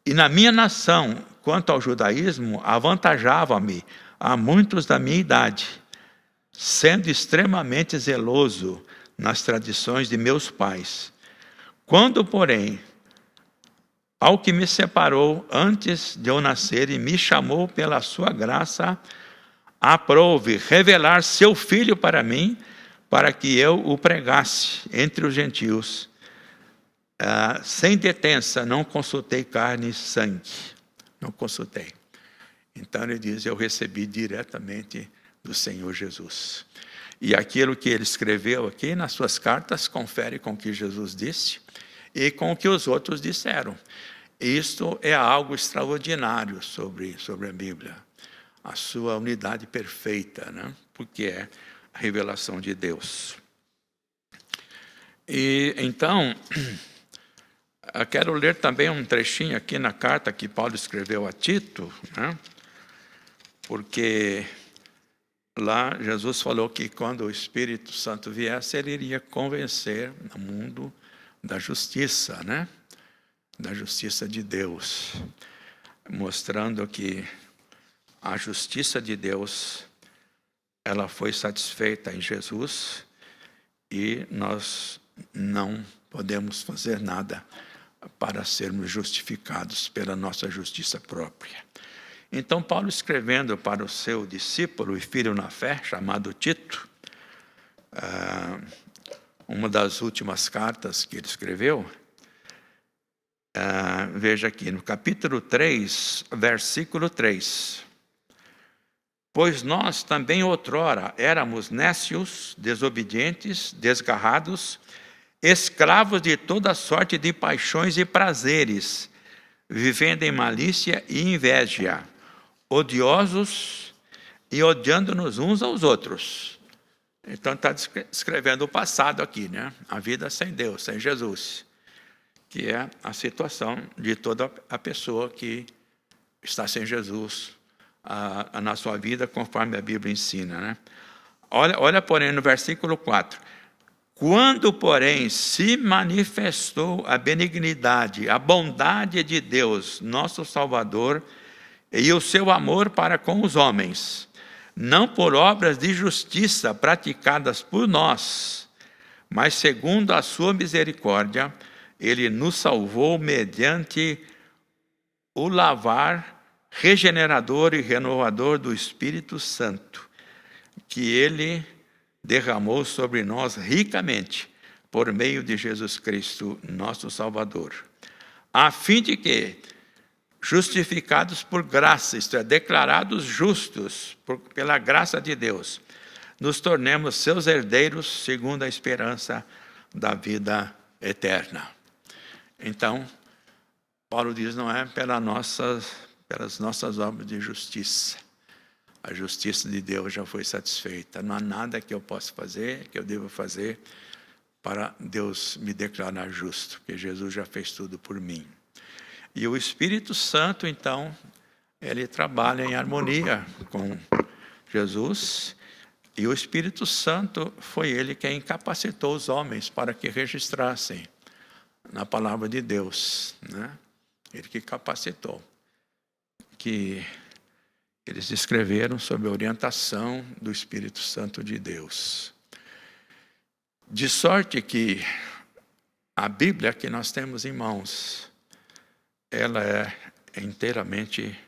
E na minha nação, quanto ao judaísmo, avantajava-me a muitos da minha idade, sendo extremamente zeloso nas tradições de meus pais. Quando, porém, ao que me separou antes de eu nascer e me chamou pela sua graça, aprouve revelar seu filho para mim, para que eu o pregasse entre os gentios. Sem detença, não consultei carne e sangue. Não consultei. Então ele diz, eu recebi diretamente do Senhor Jesus. E aquilo que ele escreveu aqui nas suas cartas, confere com o que Jesus disse e com o que os outros disseram. Isto é algo extraordinário sobre a Bíblia. A sua unidade perfeita, né? Porque é a revelação de Deus. E então, eu quero ler também um trechinho aqui na carta que Paulo escreveu a Tito, né? Porque lá Jesus falou que quando o Espírito Santo viesse, ele iria convencer o mundo da justiça, né? Da justiça de Deus, mostrando que a justiça de Deus, ela foi satisfeita em Jesus e nós não podemos fazer nada para sermos justificados pela nossa justiça própria. Então, Paulo escrevendo para o seu discípulo e filho na fé, chamado Tito, uma das últimas cartas que ele escreveu, veja aqui, no capítulo 3, versículo 3. Pois nós também outrora éramos nécios, desobedientes, desgarrados, escravos de toda sorte de paixões e prazeres, vivendo em malícia e inveja, odiosos e odiando-nos uns aos outros. Então está descrevendo o passado aqui, né? A vida sem Deus, sem Jesus, que é a situação de toda a pessoa que está sem Jesus na sua vida, conforme a Bíblia ensina, né? Olha, porém, no versículo 4. Quando, porém, se manifestou a benignidade, a bondade de Deus, nosso Salvador, e o seu amor para com os homens, não por obras de justiça praticadas por nós, mas segundo a sua misericórdia, ele nos salvou mediante o lavar regenerador e renovador do Espírito Santo, que ele derramou sobre nós ricamente, por meio de Jesus Cristo, nosso Salvador, a fim de que, justificados por graça, isto é, declarados justos pela graça de Deus, nos tornemos seus herdeiros segundo a esperança da vida eterna. Então, Paulo diz, não é pelas nossas obras de justiça. A justiça de Deus já foi satisfeita. Não há nada que eu possa fazer, que eu devo fazer, para Deus me declarar justo, porque Jesus já fez tudo por mim. E o Espírito Santo, então, ele trabalha em harmonia com Jesus, e o Espírito Santo foi ele quem capacitou os homens para que registrassem na palavra de Deus, né? Ele que capacitou, que eles escreveram sob a orientação do Espírito Santo de Deus. De sorte que a Bíblia que nós temos em mãos, ela é inteiramente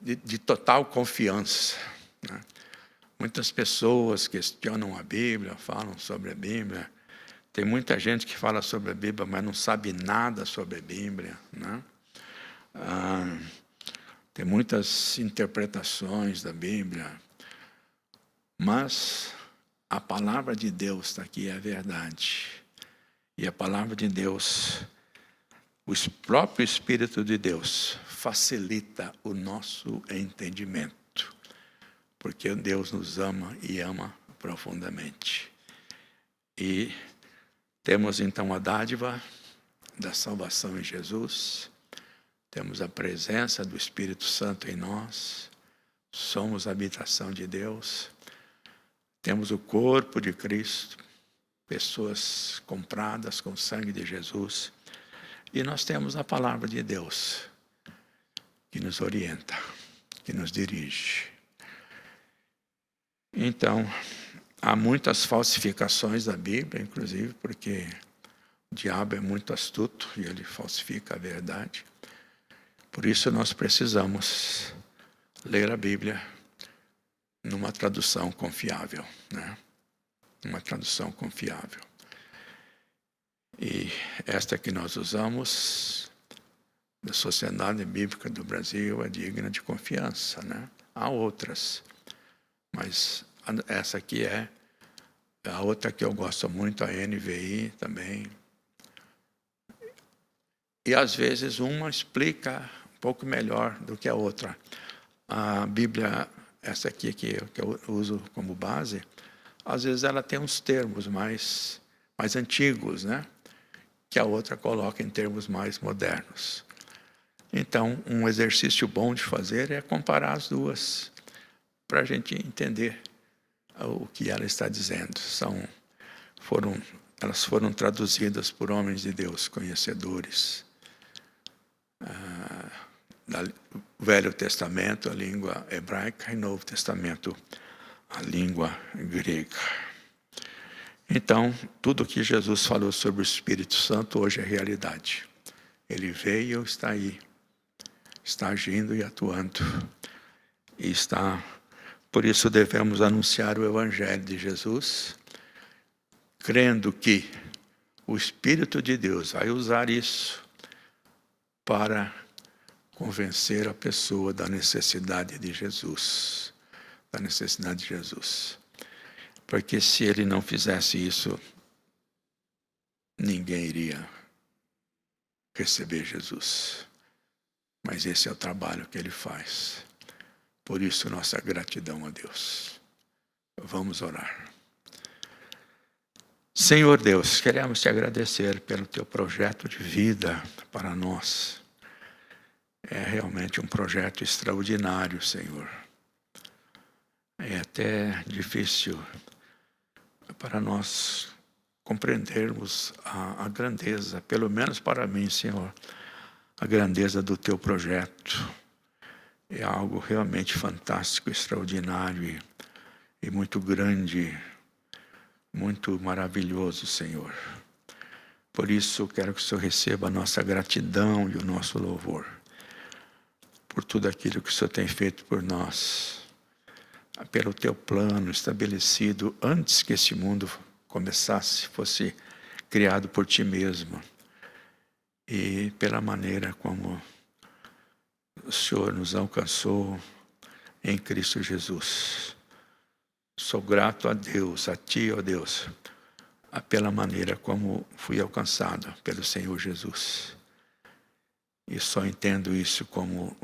de total confiança, né? Muitas pessoas questionam a Bíblia, falam sobre a Bíblia. Tem muita gente que fala sobre a Bíblia, mas não sabe nada sobre a Bíblia, né? Tem muitas interpretações da Bíblia, mas a palavra de Deus está aqui, é a verdade. E a palavra de Deus, o próprio Espírito de Deus, facilita o nosso entendimento, porque Deus nos ama e ama profundamente. E temos então a dádiva da salvação em Jesus, temos a presença do Espírito Santo em nós, somos a habitação de Deus, Temos o corpo de Cristo, pessoas compradas com o sangue de Jesus, e nós temos a palavra de Deus, que nos orienta, que nos dirige. Então, há muitas falsificações da Bíblia, inclusive porque o diabo é muito astuto e ele falsifica a verdade. Por isso nós precisamos ler a Bíblia numa tradução confiável, né? Uma tradução confiável. E esta que nós usamos, da Sociedade Bíblica do Brasil, é digna de confiança, né? Há outras, mas essa aqui é a outra que eu gosto muito, a NVI também. E às vezes uma explica um pouco melhor do que a outra. A Bíblia, essa aqui que eu uso como base, às vezes ela tem uns termos mais antigos, né? Que a outra coloca em termos mais modernos. Então, um exercício bom de fazer é comparar as duas, para a gente entender o que ela está dizendo. Elas foram traduzidas por homens de Deus, conhecedores. No Velho Testamento, a língua hebraica, e no Novo Testamento, a língua grega. Então, tudo que Jesus falou sobre o Espírito Santo hoje é realidade. Ele veio, está aí, está agindo e atuando. E por isso devemos anunciar o Evangelho de Jesus, crendo que o Espírito de Deus vai usar isso para convencer a pessoa da necessidade de Jesus. Da necessidade de Jesus. Porque se ele não fizesse isso, ninguém iria receber Jesus. Mas esse é o trabalho que ele faz. Por isso, nossa gratidão a Deus. Vamos orar. Senhor Deus, queremos te agradecer pelo teu projeto de vida para nós. É realmente um projeto extraordinário, Senhor. É até difícil para nós compreendermos a grandeza, pelo menos para mim, Senhor, a grandeza do teu projeto. É algo realmente fantástico, extraordinário e muito grande, muito maravilhoso, Senhor. Por isso, quero que o Senhor receba a nossa gratidão e o nosso louvor por tudo aquilo que o Senhor tem feito por nós, pelo teu plano estabelecido antes que esse mundo começasse, fosse criado por ti mesmo, e pela maneira como o Senhor nos alcançou em Cristo Jesus. Sou grato a Deus, a ti, ó Deus, pela maneira como fui alcançado pelo Senhor Jesus. E só entendo isso como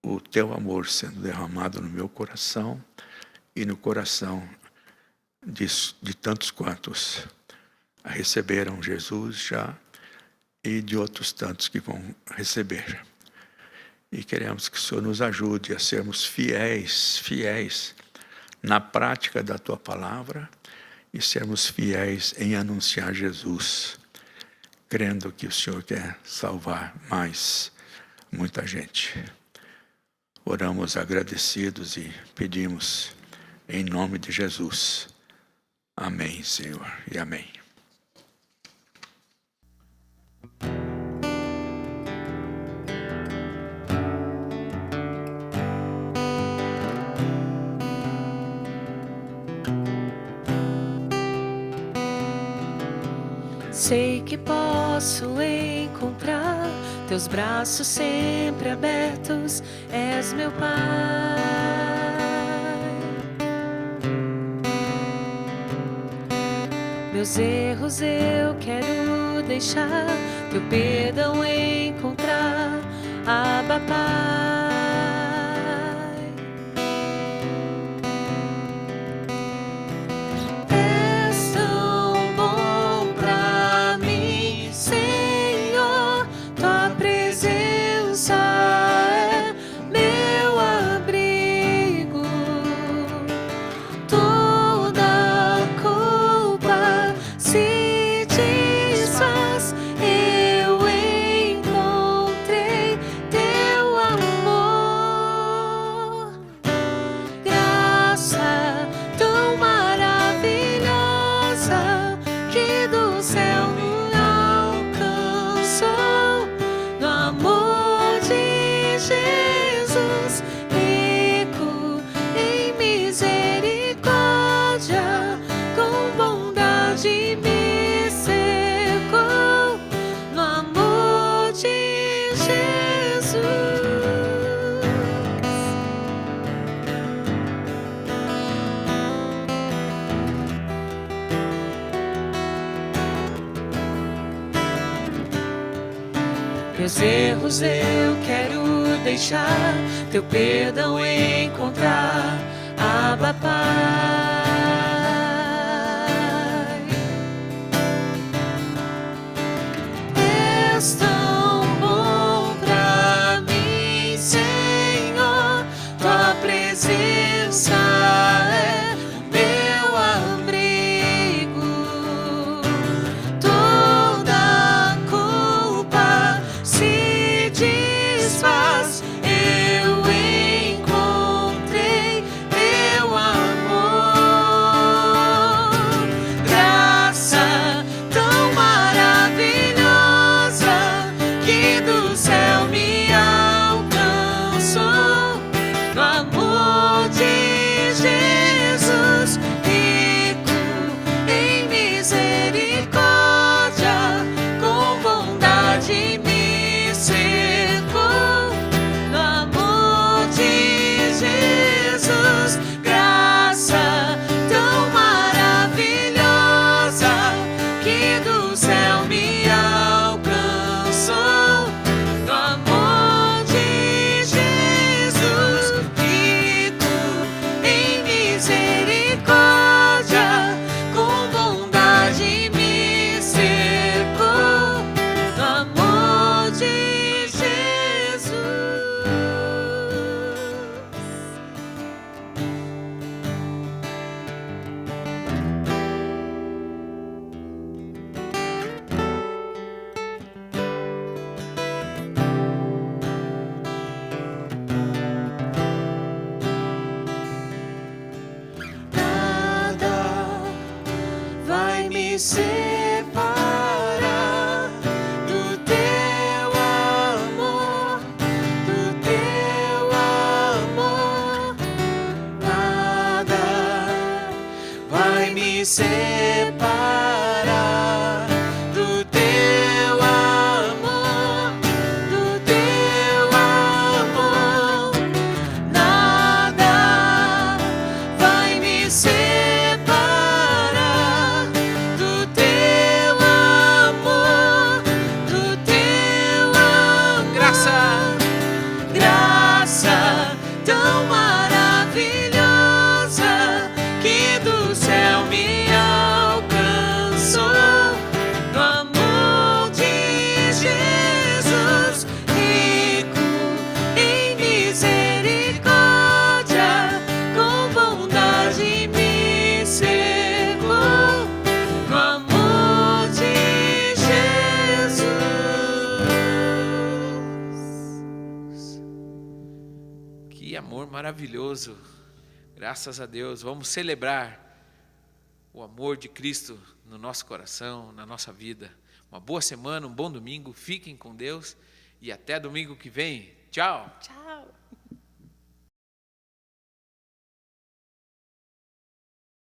o teu amor sendo derramado no meu coração e no coração de tantos quantos receberam Jesus já e de outros tantos que vão receber. E queremos que o Senhor nos ajude a sermos fiéis na prática da tua palavra e sermos fiéis em anunciar Jesus, crendo que o Senhor quer salvar muita gente. Oramos agradecidos e pedimos em nome de Jesus. Amém, Senhor, e amém. Sei que posso encontrar teus braços sempre abertos, és meu Pai. Meus erros eu quero deixar, teu perdão encontrar, Abba Pai. Todo Jesus, rico em misericórdia, com bondade me cercou, no amor de Jesus. Meus erros eu quero deixar, teu perdão encontrar, Abba Pai. És tão bom pra mim, Senhor, tua presença é o meu abrigo, toda culpa se desfaz, eu encontrei teu amor, graça tão maravilhosa que do céu me alcançou, no amor de Jesus, rico em misericórdia, com bondade me cercou, no amor de Jesus, graça tão maravilhosa que do céu me alcançou, no amor de Jesus, rico em misericórdia, com bondade me cercou, no amor de Jesus. Nada vai me separar do teu amor, do teu amor. Nada vai me separar do teu amor, do teu amor. Nada vai me separar do teu amor, do teu amor. Graça tão maravilhosa que do céu me alcançou, no amor de Jesus, rico em misericórdia, com bondade me cercou, no amor de Jesus. Que amor maravilhoso. Graças a Deus. Vamos celebrar o amor de Cristo no nosso coração, na nossa vida. Uma boa semana, um bom domingo. Fiquem com Deus e até domingo que vem. Tchau. Tchau.